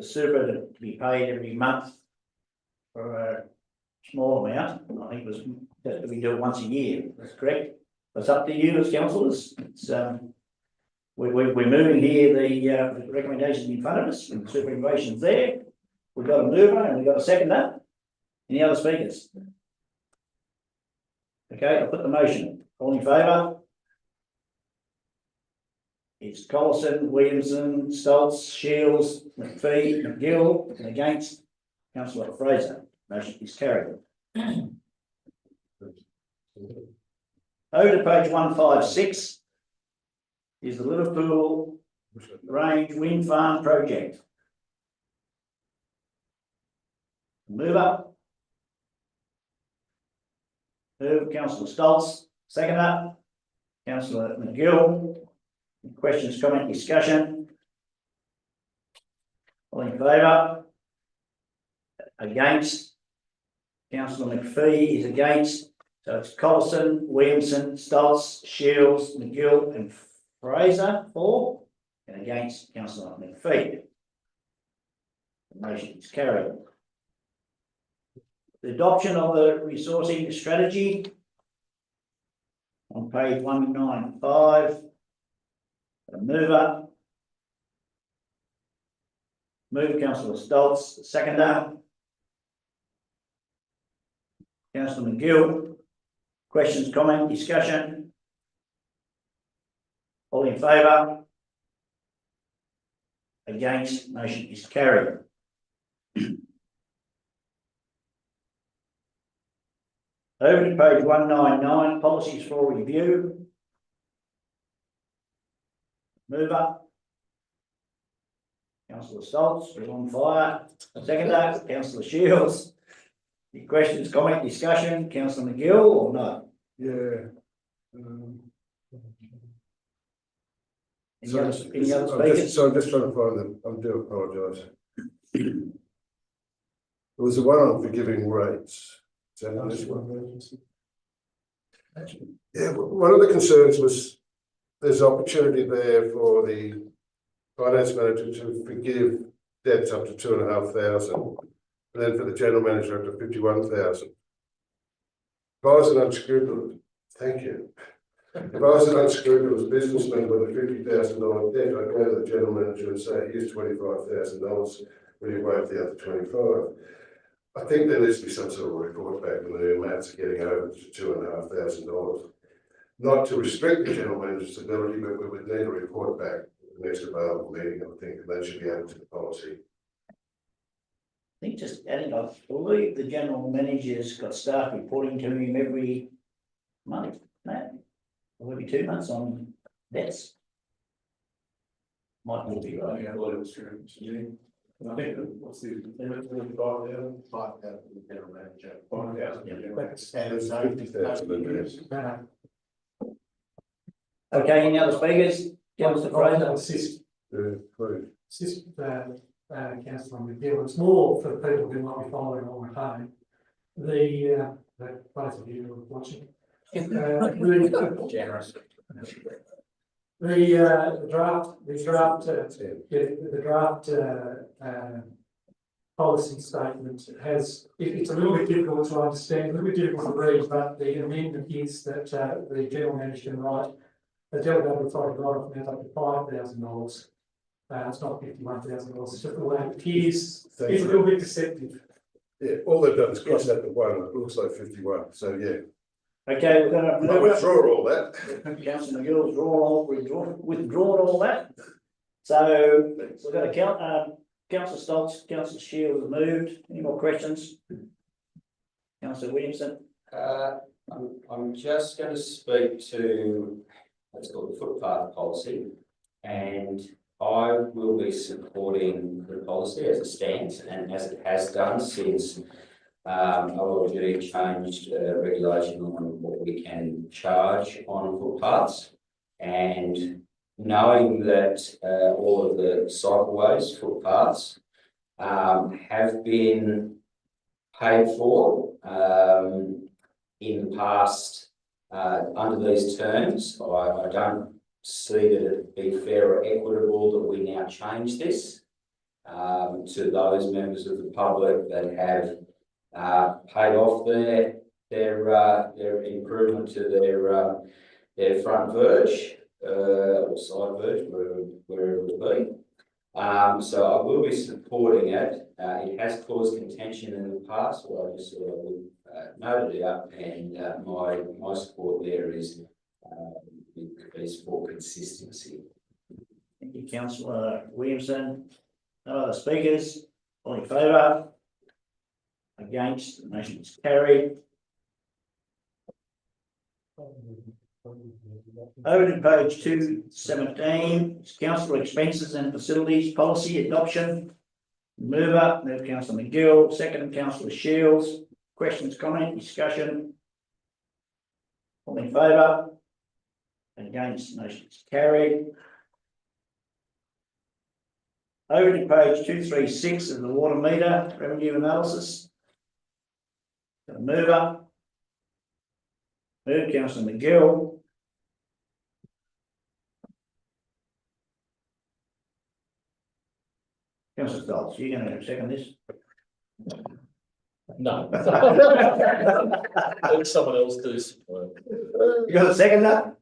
Speaker 1: super to be paid every month for a small amount. I think it was that we do it once a year. That's correct. It's up to you as councillors. It's we're moving here the recommendations in front of us. And superannuation's there. We've got a mover and we've got a seconder. Any other speakers? Okay, I'll put the motion. All in favour? It's Collison, Williamson, Stoltz, Shields, McPhee, McGill, and against councillor Fraser. Motion is carried. Over to page 156 is the Liverpool Range Wind Farm project. Move up. Move councillor Stoltz, seconder. Councillor McGill. Questions, comment, discussion? All in favour? Against? Councillor McPhee is against. So it's Collison, Williamson, Stoltz, Shields, McGill and Fraser, for, and against councillor McPhee. The motion is carried. The adoption of the resourcing strategy on page 195. A mover. Mover councillor Stoltz, seconder. Councillor McGill. Questions, comment, discussion? All in favour? Against, motion is carried. Over to page 199, policies for review. Mover. Councillor Stoltz, you're on fire. Seconder, councillor Shields. Any questions, comment, discussion? Councillor McGill or no?
Speaker 6: Yeah.
Speaker 1: Any other speakers?
Speaker 6: So I'm just trying to find them, I do apologise. There was the one on forgiving rates. Is that this one? Yeah, one of the concerns was there's opportunity there for the finance manager to forgive debts up to 2,500, and then for the general manager up to 51,000. If I was an unscrupulous, thank you. If I was an unscrupulous businessman with a $50,000 debt, I'd go to the general manager and say, here's $25,000, will you waive the other 25? I think there needs to be some sort of report back when the amounts are getting over to $2,500. Not to restrict the general manager's ability, but we would need a report back at the next available meeting, I think, and that should be added to the policy.
Speaker 1: I think just adding, I believe the general manager's got staff reporting to him every month, Matt, or every 2 months on debts. Might not be right.
Speaker 3: Yeah, well, it was true. And I think what's the limit for the 5,000? 5,000 for the general manager. 5,000.
Speaker 6: $50,000.
Speaker 1: Okay, any other speakers? Councillor Fraser.
Speaker 10: Assist,
Speaker 6: Please.
Speaker 10: assist, councillor McGill, it's more for the people who might be following along at home. The both of you are watching.
Speaker 2: Generous.
Speaker 10: The draft policy statement has, it's a little bit difficult to understand, a little bit difficult to read, but the amendment is that the general manager can write a delegated authority right amount up to $5,000. It's not $51,000, it's just the way it appears, it's a little bit deceptive.
Speaker 6: Yeah, all they've done is cross out the one, it looks like 51, so yeah.
Speaker 1: Okay, we're going
Speaker 6: I
Speaker 1: to
Speaker 6: withdraw all that.
Speaker 1: Councillor McGill's withdrawn all that. So we've got a Councillor Stoltz, Councillor Shields have moved. Any more questions? Councillor Williamson.
Speaker 2: I'm just going to speak to what's called the footpath policy, and I will be supporting the policy as it stands and as it has done since OLG changed regulation on what we can charge on footpaths, and knowing that all of the cycleways, footpaths, have been paid for in the past under these terms, I don't see that it be fair or equitable that we now change this to those members of the public that have paid off their improvement to their front verge or side verge, wherever it would be. So I will be supporting it. It has caused contention in the past, so I just sort of noted it up, and my support there is for consistency.
Speaker 1: Thank you, Councillor Williamson. No other speakers? All in favour? Against? The motion is carried. Over to page 217, council expenses and facilities policy adoption. Mover, Councillor McGill, second Councillor Shields. Questions, comment, discussion? All in favour? Against? Motion is carried. Over to page 236 of the water meter revenue analysis. Mover. Councillor McGill. Councillor Stolz, you going to second this?
Speaker 11: No. Let someone else do some work.
Speaker 1: You got a second that?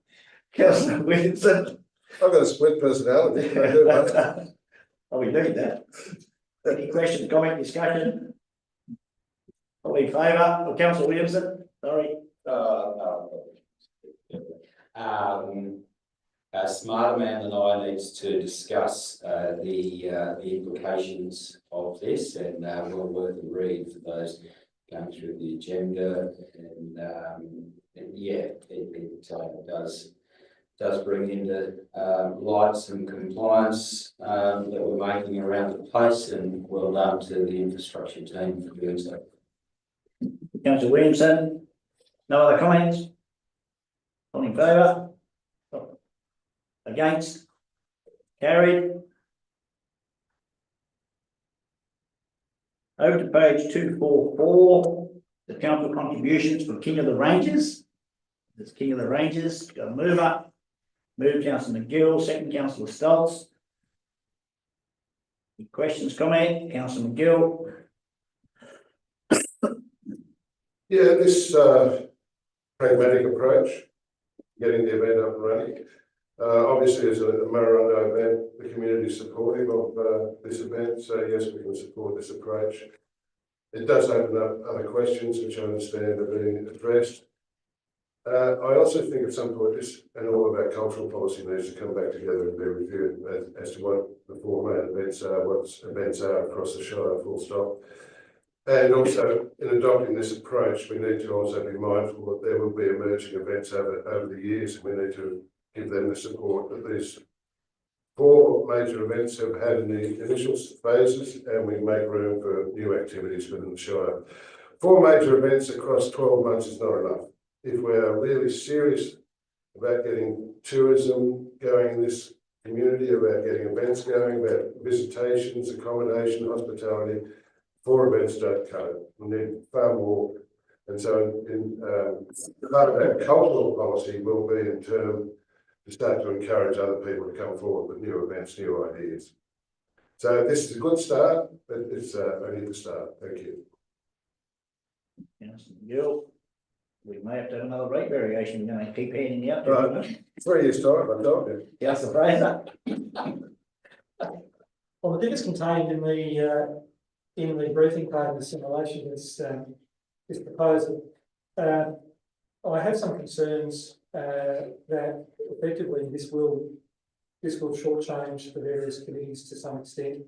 Speaker 1: Councillor Williamson?
Speaker 6: I've got a split personality. Can I do both?
Speaker 1: Oh, we need that. Any questions, comment, discussion? All in favour? Oh, Councillor Williamson, sorry.
Speaker 2: A smarter man than I needs to discuss the implications of this, and well worth a read for those going through the agenda. And yeah, it does bring into light some compliance that we're making around the place, and well done to the infrastructure team for doing so.
Speaker 1: Councillor Williamson, no other comments? All in favour? Against? Carried. Over to page 244, the council contributions for King of the Ranges. There's King of the Ranges, got a mover. Move Councillor McGill, second Councillor Stolz. Any questions, comment? Councillor McGill.
Speaker 6: Yeah, this pragmatic approach, getting the event up and running. Obviously, as a Murrurundi event, the community is supportive of this event, so yes, we can support this approach. It does open up other questions, which I understand are being addressed. I also think at some point this and all of our cultural policy needs to come back together and be reviewed as to what the format events are, what events are across the Shire, full stop. And also, in adopting this approach, we need to also be mindful that there will be emerging events over the years, and we need to give them the support that these 4 major events have had in the initial phases, and we make room for new activities within the Shire. 4 major events across 12 months is not enough. If we're really serious about getting tourism going in this community, about getting events going, about visitations, accommodation, hospitality, 4 events don't cut it. We need far more. And so part of our cultural policy will be in term to start to encourage other people to come forward with new events, new ideas. So this is a good start, but it's only the start. Thank you.
Speaker 1: Councillor McGill. We may have to have another rate variation, we're going to keep handing out.
Speaker 6: Right. 3 years' time, I told you.
Speaker 1: Councillor Fraser.
Speaker 10: Well, the figures contained in the briefing part of the simulation is proposal. I have some concerns that effectively this will shortchange the various committees to some extent.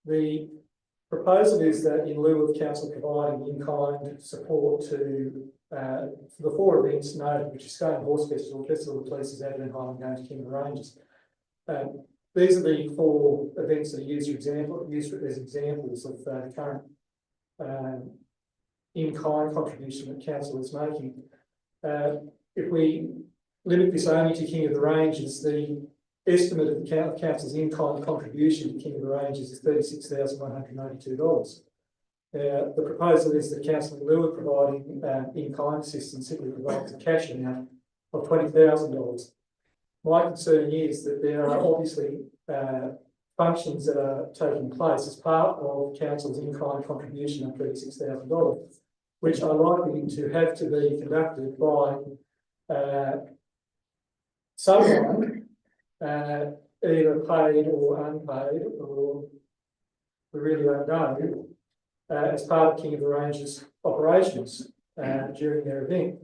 Speaker 10: The proposal is that in lieu of council providing in-kind support to the 4 events noted, which is Scone Horse Festival, Festival of the Police, Advent Highland Games, King of the Ranges. These are the 4 events that are used as examples of the current in-kind contribution that council is making. If we limit this only to King of the Ranges, the estimate of the council's in-kind contribution to King of the Ranges is $36,192. The proposal is that council, in lieu of providing in-kind assistance, simply provides a cash amount of $20,000. My concern is that there are obviously functions that are taking place as part of council's in-kind contribution of $36,000, which are likely to have to be conducted by someone either paid or unpaid, or we really don't know, as part of King of the Ranges operations during their event.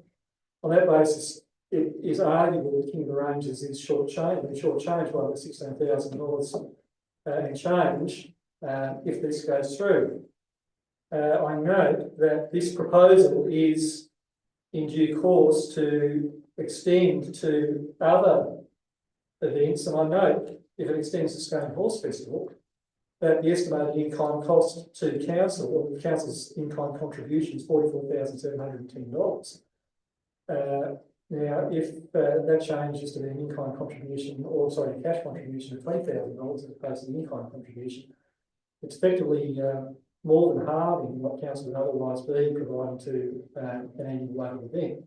Speaker 10: On that basis, it is arguable that King of the Ranges is shortchanged by the $16,000 and change if this goes through. I note that this proposal is in due course to extend to other events, and I note if it extends to Scone Horse Festival, that the estimated in-kind cost to council, or the council's in-kind contribution, is $44,710. Now, if that changes to an in-kind contribution, or sorry, a cash contribution of $20,000 as opposed to the in-kind contribution, it's effectively more than halving what council would otherwise be providing to an annual local event.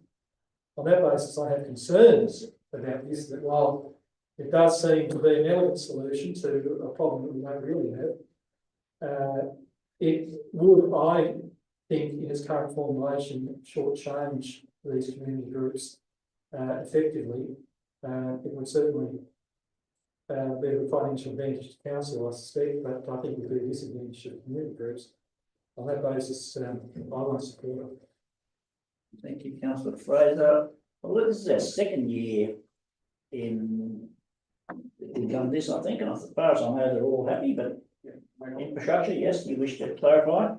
Speaker 10: On that basis, I have concerns about this, that while It does seem to be an elegant solution to a problem that we don't really have. It would, I think, in its current formulation, shortchange these community groups effectively. It would certainly be of a financial advantage to council, I suspect, but I think it would be a disadvantage to community groups. On that basis, I won't support it.
Speaker 1: Thank you, councillor Fraser. Well, this is our second year we've done this, I think, and as far as I know, they're all happy, but infrastructure, yes, you wish to clarify?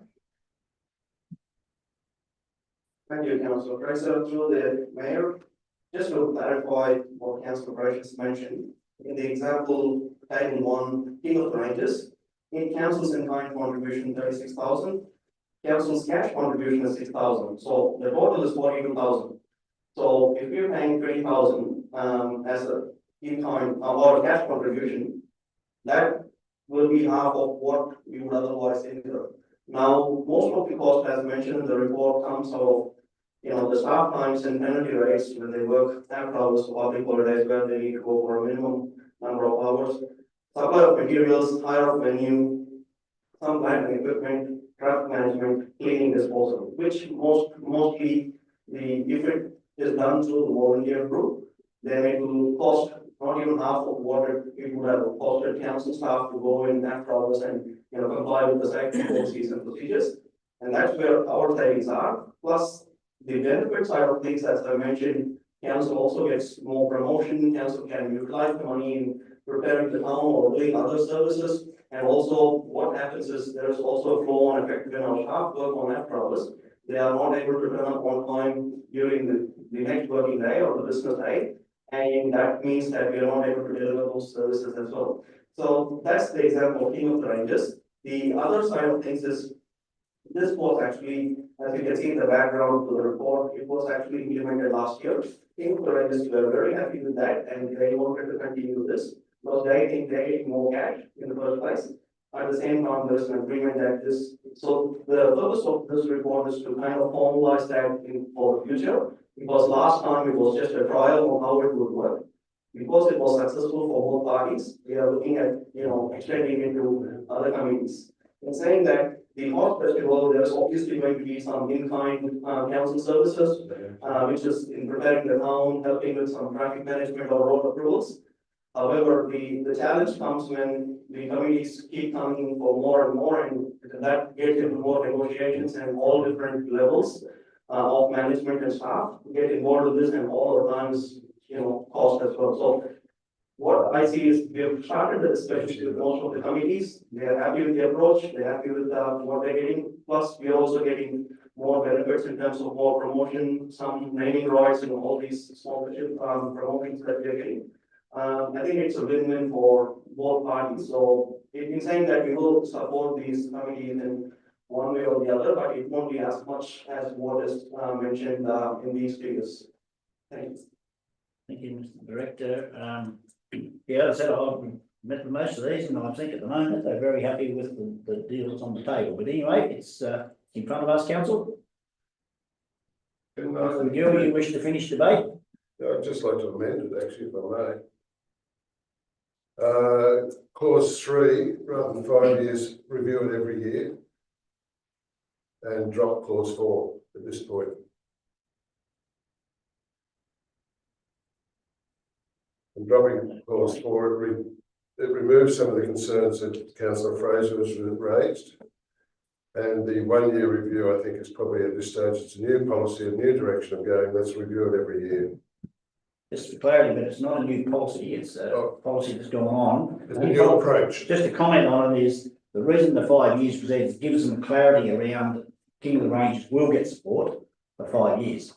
Speaker 12: Thank you, Councillor Fraser. Through the mayor, just to clarify what Councillor Fraser mentioned, in the example, table 1, King of the Ranges, in council's in-kind contribution 36,000, council's cash contribution is 6,000, so the total is 42,000. So if we're paying 20,000 as a in-kind or cash contribution, that will be half of what we would otherwise incur. Now, most of the cost, as mentioned in the report, comes out of, the staff times and penalty rates when they work after hours for public holidays where they need to go for a minimum number of hours. Supply of materials, hire of venue, some plant and equipment, traffic management, cleaning, disposal, which mostly if it is done through the volunteer group, then it will cost not even half of what it would have costed council staff to go in after hours and comply with the safety policies and procedures. And that's where our savings are. Plus the benefit side of things, as I mentioned, council also gets more promotion, council can utilize the money in preparing the town or doing other services. And also what happens is there is also a flow on effect when our staff work on after hours. They are not able to turn up on time during the next working day or the business day. And that means that we are not able to deliver those services as well. So that's the example of King of the Ranges. The other side of things is this was actually, as you can see in the background to the report, it was actually implemented last year. King of the Ranges were very happy with that and they wanted to continue this because they think they're getting more cash in the first place. At the same time, there's an agreement that so the purpose of this report is to kind of formalize that for the future. Because last time it was just a trial on how it would work. Because it was successful for both parties, we are looking at, extending it to other communities. In saying that, the Horse Festival, there's obviously going to be some in-kind council services, which is in preparing the town, helping with some traffic management or road approvals. However, the challenge comes when the communities keep coming for more and more, and that gets into more negotiations and all different levels of management and staff get involved in this, and all the times, cost as well. So what I see is we have started the discussion with most of the committees. They are happy with the approach. They're happy with what they're getting. Plus, we are also getting more benefits in terms of more promotion, some naming rights, and all these sponsorship promotions that we are getting. I think it's a win-win for both parties. So in saying that we will support these committees in one way or the other, but it won't be as much as what is mentioned in these figures. Thanks.
Speaker 1: Thank you, Mr. Director. Yeah, as I said, I've met with most of these, and I think at the moment they're very happy with the deals on the table. But anyway, it's in front of us, council. You wish to finish debate?
Speaker 6: I'd just like to amend it, actually, if I may. Clause 3, rather than 5 years, review it every year. And drop clause 4 at this point. And dropping clause 4, it removes some of the concerns that Councillor Fraser has raised. And the 1 year review, I think, is probably at this stage, it's a new policy, a new direction of going. Let's review it every year.
Speaker 1: Just for clarity, but it's not a new policy, it's a policy that's gone on.
Speaker 6: It's a new approach.
Speaker 1: Just to comment on it is, the reason the 5 years was there is gives them clarity around King of the Ranges will get support for 5 years.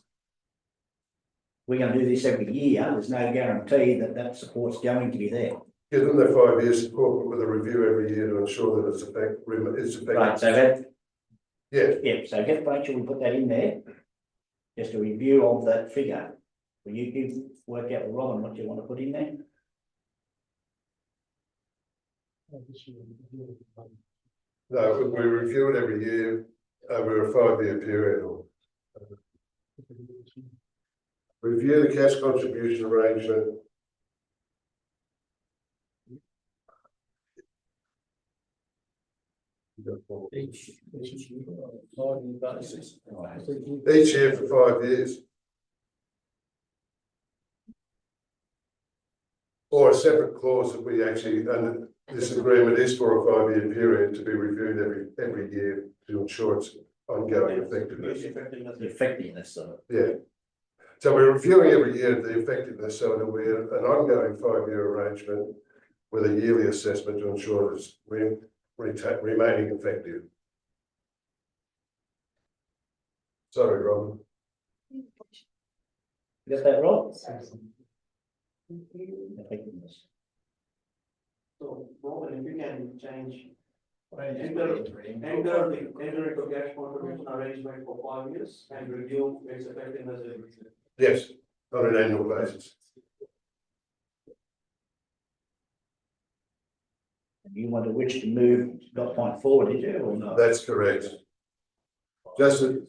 Speaker 1: We're going to do this every year. There's no guarantee that that support's going to be there.
Speaker 6: Give them their 5 years support, but with a review every year to ensure that it's effective.
Speaker 1: Right, so that,
Speaker 6: yeah,
Speaker 1: so just make sure we put that in there. Just a review of that figure. Will you work out with Robin what you want to put in there?
Speaker 6: No, we review it every year over a 5 year period. Review the cash contribution arrangement
Speaker 7: Each year, basis.
Speaker 6: Each year for 5 years. Or a separate clause that we actually, under this agreement is for a 5 year period to be reviewed every year to ensure its ongoing effectiveness.
Speaker 1: The effectiveness of it.
Speaker 6: Yeah. So we're reviewing every year the effectiveness so that we're an ongoing 5 year arrangement with a yearly assessment to ensure it's remaining effective. Sorry, Robin.
Speaker 1: You got that, Rob? Effectiveness.
Speaker 12: So, Robin, if you can change. Enter into cash contribution arrangement for 5 years and review its effectiveness every year.
Speaker 6: Yes, on an annual basis.
Speaker 1: You want to wish to move dot point forward, did you, or not?
Speaker 6: That's correct. Just that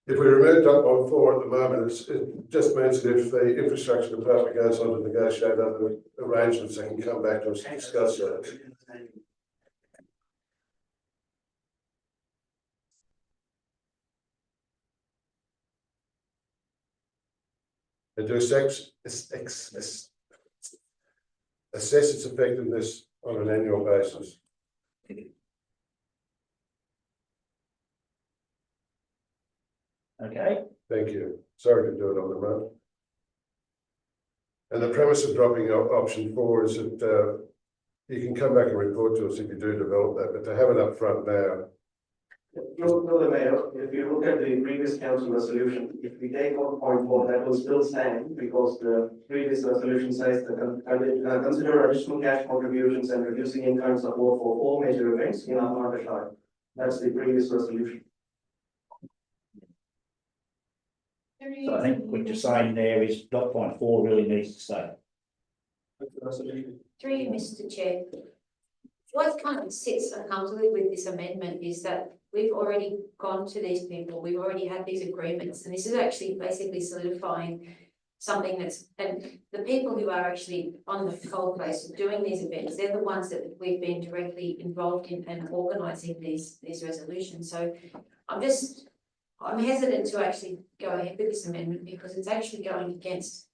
Speaker 6: if we remove dot point 4 at the moment, it just means that if the infrastructure department goes on to negotiate other arrangements, they can come back to us and discuss that. And to assess its effectiveness on an annual basis.
Speaker 1: Okay,
Speaker 6: Thank you. Sorry to do it on the run. And the premise of dropping option 4 is that you can come back and report to us if you do develop that, but to have it up front now.
Speaker 12: No, the mayor, if you look at the previous council resolution, if we take out point 4, that will still stand because the previous resolution says that consider additional cash contributions and reducing in-kind support for all major events in our partnership. That's the previous resolution.
Speaker 1: so I think what you're saying there is dot point 4 really needs to stay.
Speaker 12: That's the resolution.
Speaker 9: Through you, Mr. Chair. What kind of sits uncomfortably with this amendment is that we've already gone to these people, we've already had these agreements, and this is actually basically solidifying something that's, and the people who are actually on the coal place doing these events, they're the ones that we've been directly involved in and organising these resolutions. So I'm hesitant to actually go ahead with this amendment because it's actually going against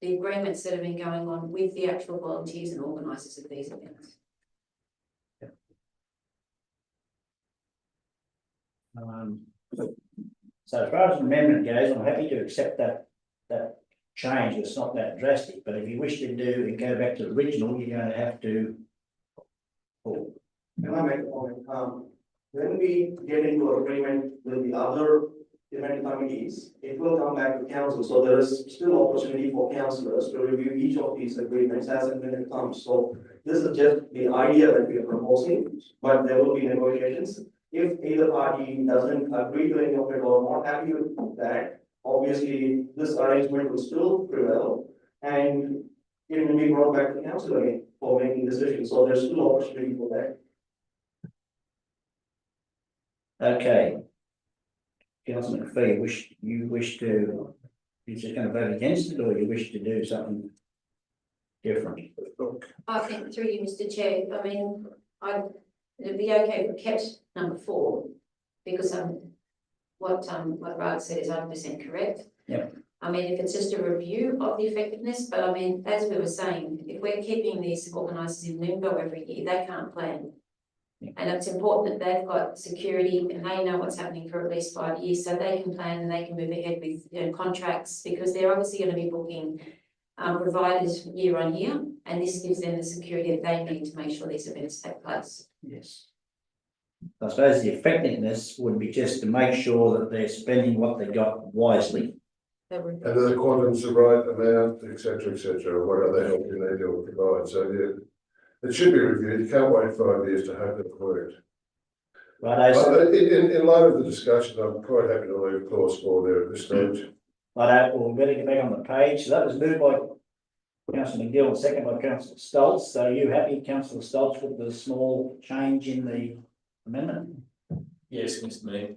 Speaker 9: the agreements that have been going on with the actual volunteers and organisers of these events.
Speaker 1: So as far as the amendment goes, I'm happy to accept that change. It's not that drastic, but if you wish to do and go back to the original, you're going to have to. Oh,
Speaker 12: Can I make a comment? When we get into agreement with the other event committees, it will come back to council. So there is still opportunity for councillors to review each of these agreements as and when it comes. So this is just the idea that we are proposing, but there will be negotiations. If either party doesn't agree to any of it or not happy with that, obviously this arrangement will still prevail and it will be brought back to council again for making decisions. So there's still opportunity for that.
Speaker 1: okay. Councillor McPhee, you wish to, you're just going to vote against it, or you wish to do something different?
Speaker 9: I think through you, Mr. Chair, I mean, it'd be okay if we kept number 4, because what Rag said is 100% correct.
Speaker 1: Yeah.
Speaker 9: I mean, if it's just a review of the effectiveness, but I mean, as we were saying, if we're keeping these organisers in limbo every year, they can't plan.
Speaker 1: Yeah.
Speaker 9: And it's important that they've got security and they know what's happening for at least 5 years, so they can plan and they can move ahead with contracts, because they're obviously going to be booking providers year on year, and this gives them the security that they need to make sure these events take place.
Speaker 1: Yes. I suppose the effectiveness would be just to make sure that they're spending what they got wisely.
Speaker 6: And the quantum's the right amount, etc., or what other help you need to provide. So yeah, it should be reviewed. You can't wait 5 years to hope it worked.
Speaker 1: Right, so,
Speaker 6: In light of the discussion, I'm quite happy to leave clause 4 there at this stage.
Speaker 1: right, well, we better get back on the page. So that was moved by Councillor McGill and second by Councillor Stoltz. So are you happy, Councillor Stoltz, with the small change in the amendment?
Speaker 11: Yes, Mr. Mayor.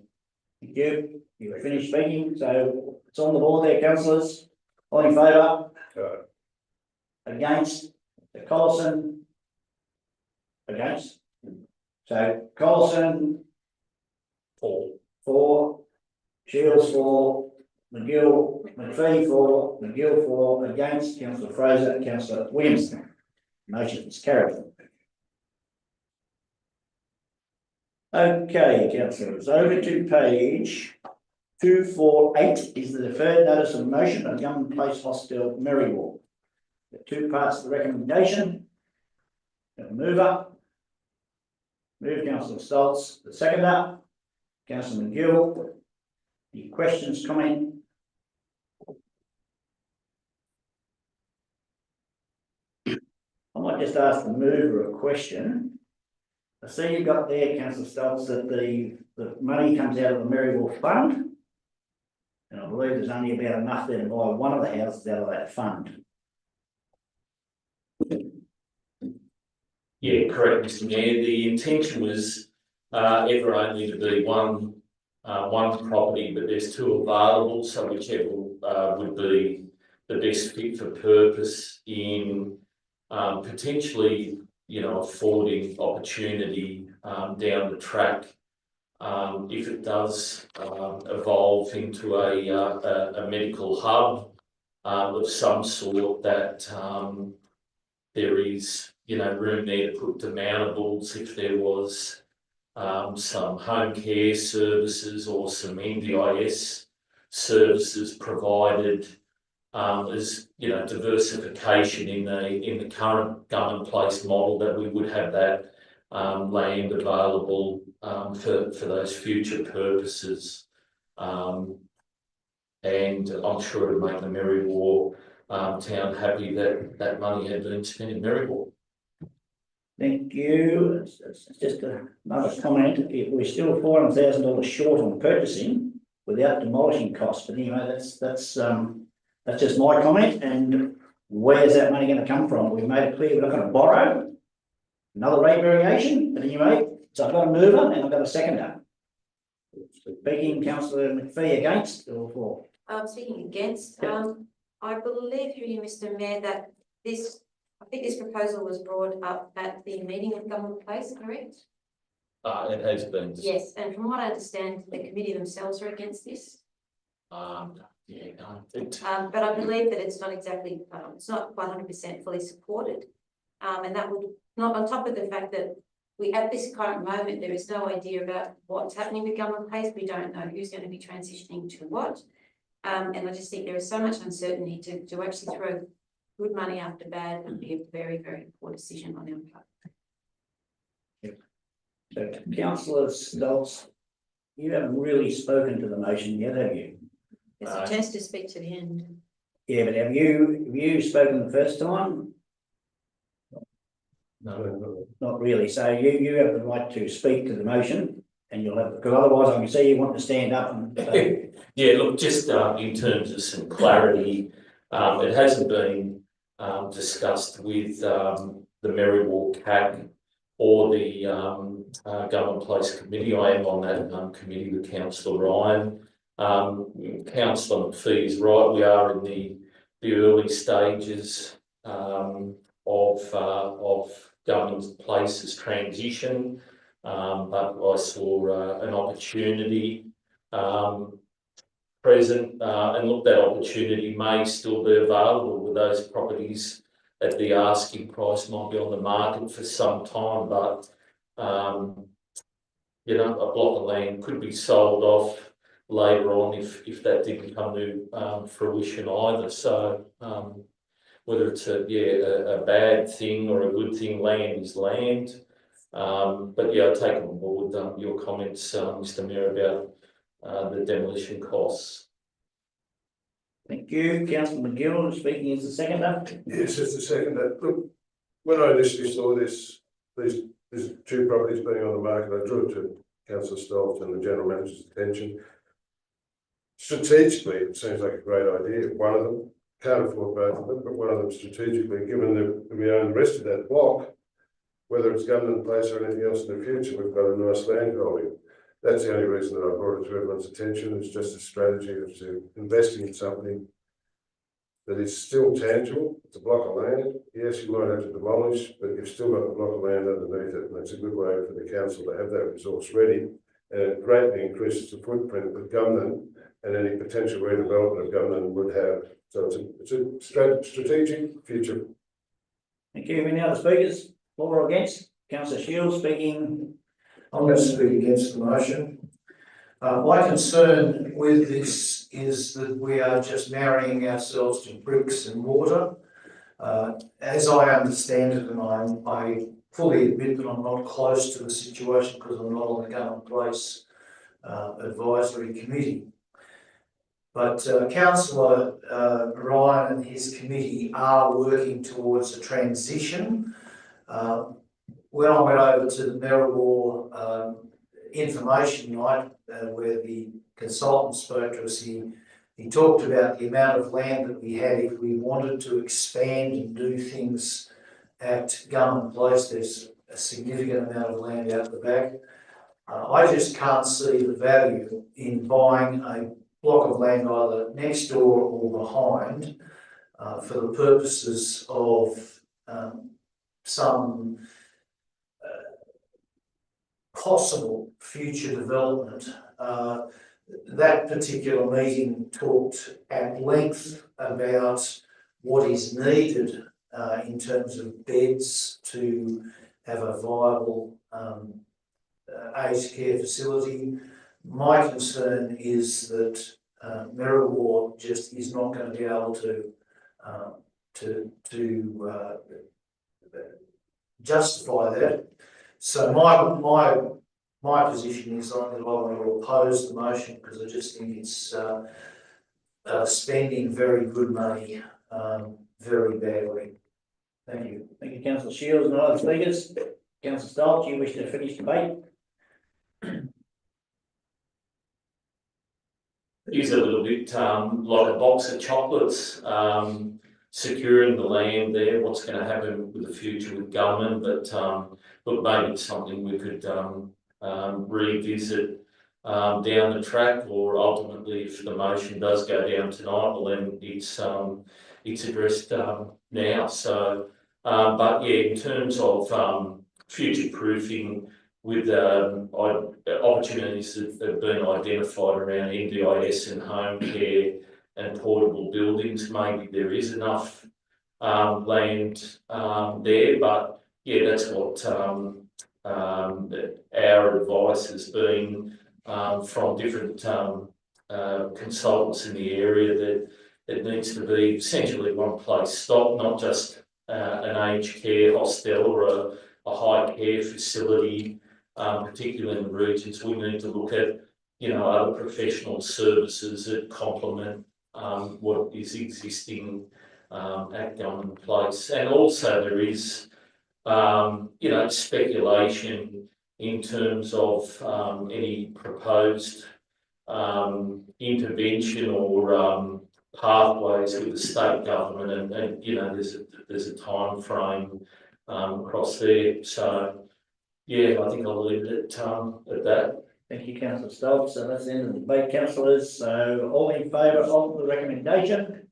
Speaker 1: Thank you. You've finished speaking, so it's on the board there, councillors. All in favour? Against? The Collison? Against? So Colson, four, Shields, four, McPhee, four, McGill, four, against, councillor Fraser, councillor Williamson. Motion is carried. Okay, councillors, over to page 248 is the deferred notice of motion of Government Place Hostel Merrywalk. The two parts of the recommendation. The mover. Move councillor Stoltz, the seconder, councillor McGill. Any questions, comment? I might just ask the mover a question. I see you got there, councillor Stoltz, that the money comes out of the Merrywalk Fund. And I believe there's only about enough there to buy one of the houses out of that fund.
Speaker 11: Yeah, correct, Mr Mayor. The intention was ever only to be one property, but there's two available, so whichever would be the best fit for purpose in potentially, you know, affording opportunity down the track if it does evolve into a medical hub of some sort that there is, you know, room there to put demountables if there was some home care services or some NDIS services provided as, you know, diversification in the current Government Place model, that we would have that land available for those future purposes. And I'm sure it'd make the Merrywalk town happy that that money had been spent in Merrywalk.
Speaker 1: Thank you. It's just another comment. We're still $400,000 short on purchasing without demolishing costs. But anyway, that's just my comment. And where's that money going to come from? We made it clear we're not going to borrow. Another rate variation. But anyway, so I've got a mover and I've got a seconder. Speaking, councillor McPhee against or for?
Speaker 9: Speaking against, I believe through you, Mr Mayor, that I think this proposal was brought up at the meeting of Government Place, correct?
Speaker 11: It has been.
Speaker 9: Yes, and from what I understand, the committee themselves are against this.
Speaker 11: Yeah, no,
Speaker 9: but I believe that it's not exactly, it's not 100% fully supported. And that would not, on top of the fact that we, at this current moment, there is no idea about what's happening with Government Place. We don't know who's going to be transitioning to what. And I just think there is so much uncertainty to actually throw good money after bad would be a very, very poor decision on our part.
Speaker 1: So, councillor Stoltz, you haven't really spoken to the motion yet, have you?
Speaker 9: There's a chance to speak to the end.
Speaker 1: Yeah, but have you spoken the first time?
Speaker 11: no.
Speaker 1: Not really. So you have the right to speak to the motion, and you'll have, because otherwise I can see you want to stand up and.
Speaker 11: Yeah, look, just in terms of some clarity, it hasn't been discussed with the Merrywalk CAC or the Government Place Committee. I am on that committee with Councillor Ryan. Councillor McPhee is right. We are in the early stages of Government Place's transition, but I saw an opportunity present, and look, that opportunity may still be available with those properties at the asking price, might be on the market for some time, but you know, a block of land could be sold off later on if that didn't come to fruition either. So whether it's a bad thing or a good thing, land is land. But yeah, I take on board your comments, Mr Mayor, about the demolition costs.
Speaker 1: Thank you. Councillor McGill speaking as the seconder.
Speaker 6: Yes, just a second. Look, when I initially saw these two properties being on the market, I drew it to Councillor Stoltz and the General Manager's attention. Strategically, it seems like a great idea. One of them, can't afford both of them, but one of them strategically, given that we own the rest of that block, whether it's Government Place or anything else in the future, we've got a nice land holding. That's the only reason that I brought it to everyone's attention. It's just a strategy of investing in something that is still tangible. It's a block of land. Yes, you might have to demolish, but you've still got the block of land underneath it, and it's a good way for the council to have that resource ready. And it greatly increases the footprint that Gumnan and any potential redevelopment of Gumnan would have. So it's a strategic future.
Speaker 1: Thank you. Any other speakers? For or against? Councillor Shields speaking.
Speaker 7: I'm going to speak against the motion. My concern with this is that we are just marrying ourselves to bricks and mortar. As I understand it, and I fully admit that I'm not close to the situation because I'm not on the Government Place Advisory Committee. But Councillor Ryan and his committee are working towards a transition. When I went over to the Merriwa information night where the consultant spoke to us, he talked about the amount of land that we had if we wanted to expand and do things at Government Place. There's a significant amount of land out the back. I just can't see the value in buying a block of land either next door or behind for the purposes of some possible future development. That particular meeting talked at length about what is needed in terms of beds to have a viable aged care facility. My concern is that Merriwa just is not going to be able to justify that. So my position is that I want to oppose the motion because I just think it's spending very good money very badly. Thank you.
Speaker 1: Thank you, Councillor Shields. No other speakers? Councillor Stoltz, you wish to finish debate?
Speaker 11: It is a little bit like a box of chocolates, securing the land there, what's going to happen with the future with government, but look, maybe it's something we could revisit down the track, or ultimately if the motion does go down tonight, well then it's addressed now. So, but yeah, in terms of future proofing, with opportunities that have been identified around NDIS and home care and portable buildings, maybe there is enough land there, but yeah, that's what our advice has been from different consultants in the area, that it needs to be essentially one place stop, not just an aged care hostel or a high care facility. Particularly in the regions, we need to look at, other professional services that complement what is existing at Government Place. And also there is, speculation in terms of any proposed intervention or pathways with the state government, and there's a time frame across there. So yeah, I think I'll leave it at that.
Speaker 1: Thank you, Councillor Stoltz. So that's the end of the debate, councillors. So all in favour of the recommendation?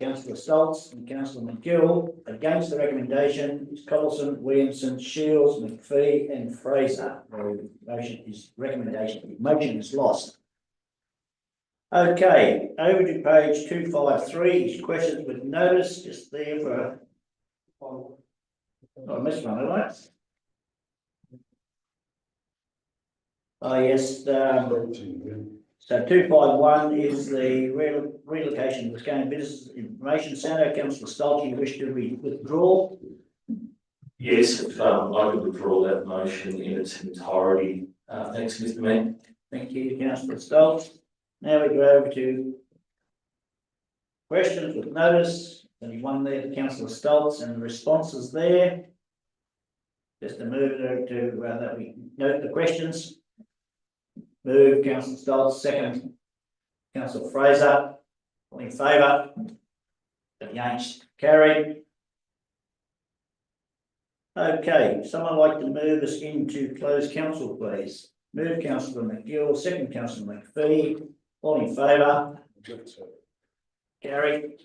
Speaker 1: Councillor Stoltz and Councillor McGill. Against the recommendation is Collison, Williamson, Shields, McPhee and Fraser. The motion is lost. Okay, over to page 253 is questions with notice, just there for I missed one, have I? Oh, yes, so 251 is the relocation of the Scone Business Information Centre. Councillor Stoltz, you wish to withdraw?
Speaker 11: Yes, if I could withdraw that motion in its entirety. Thanks, Mr. Mayor.
Speaker 1: Thank you, Councillor Stoltz. Now we go over to questions with notice. Only one there, Councillor Stoltz, and the responses there. Just to move to that we note the questions. Move, Councillor Stoltz. Second, Councillor Fraser. All in favour? Against? Carried. Okay, someone like to move us into closed council, please. Move, Councillor McGill. Second, Councillor McPhee. All in favour? Gary?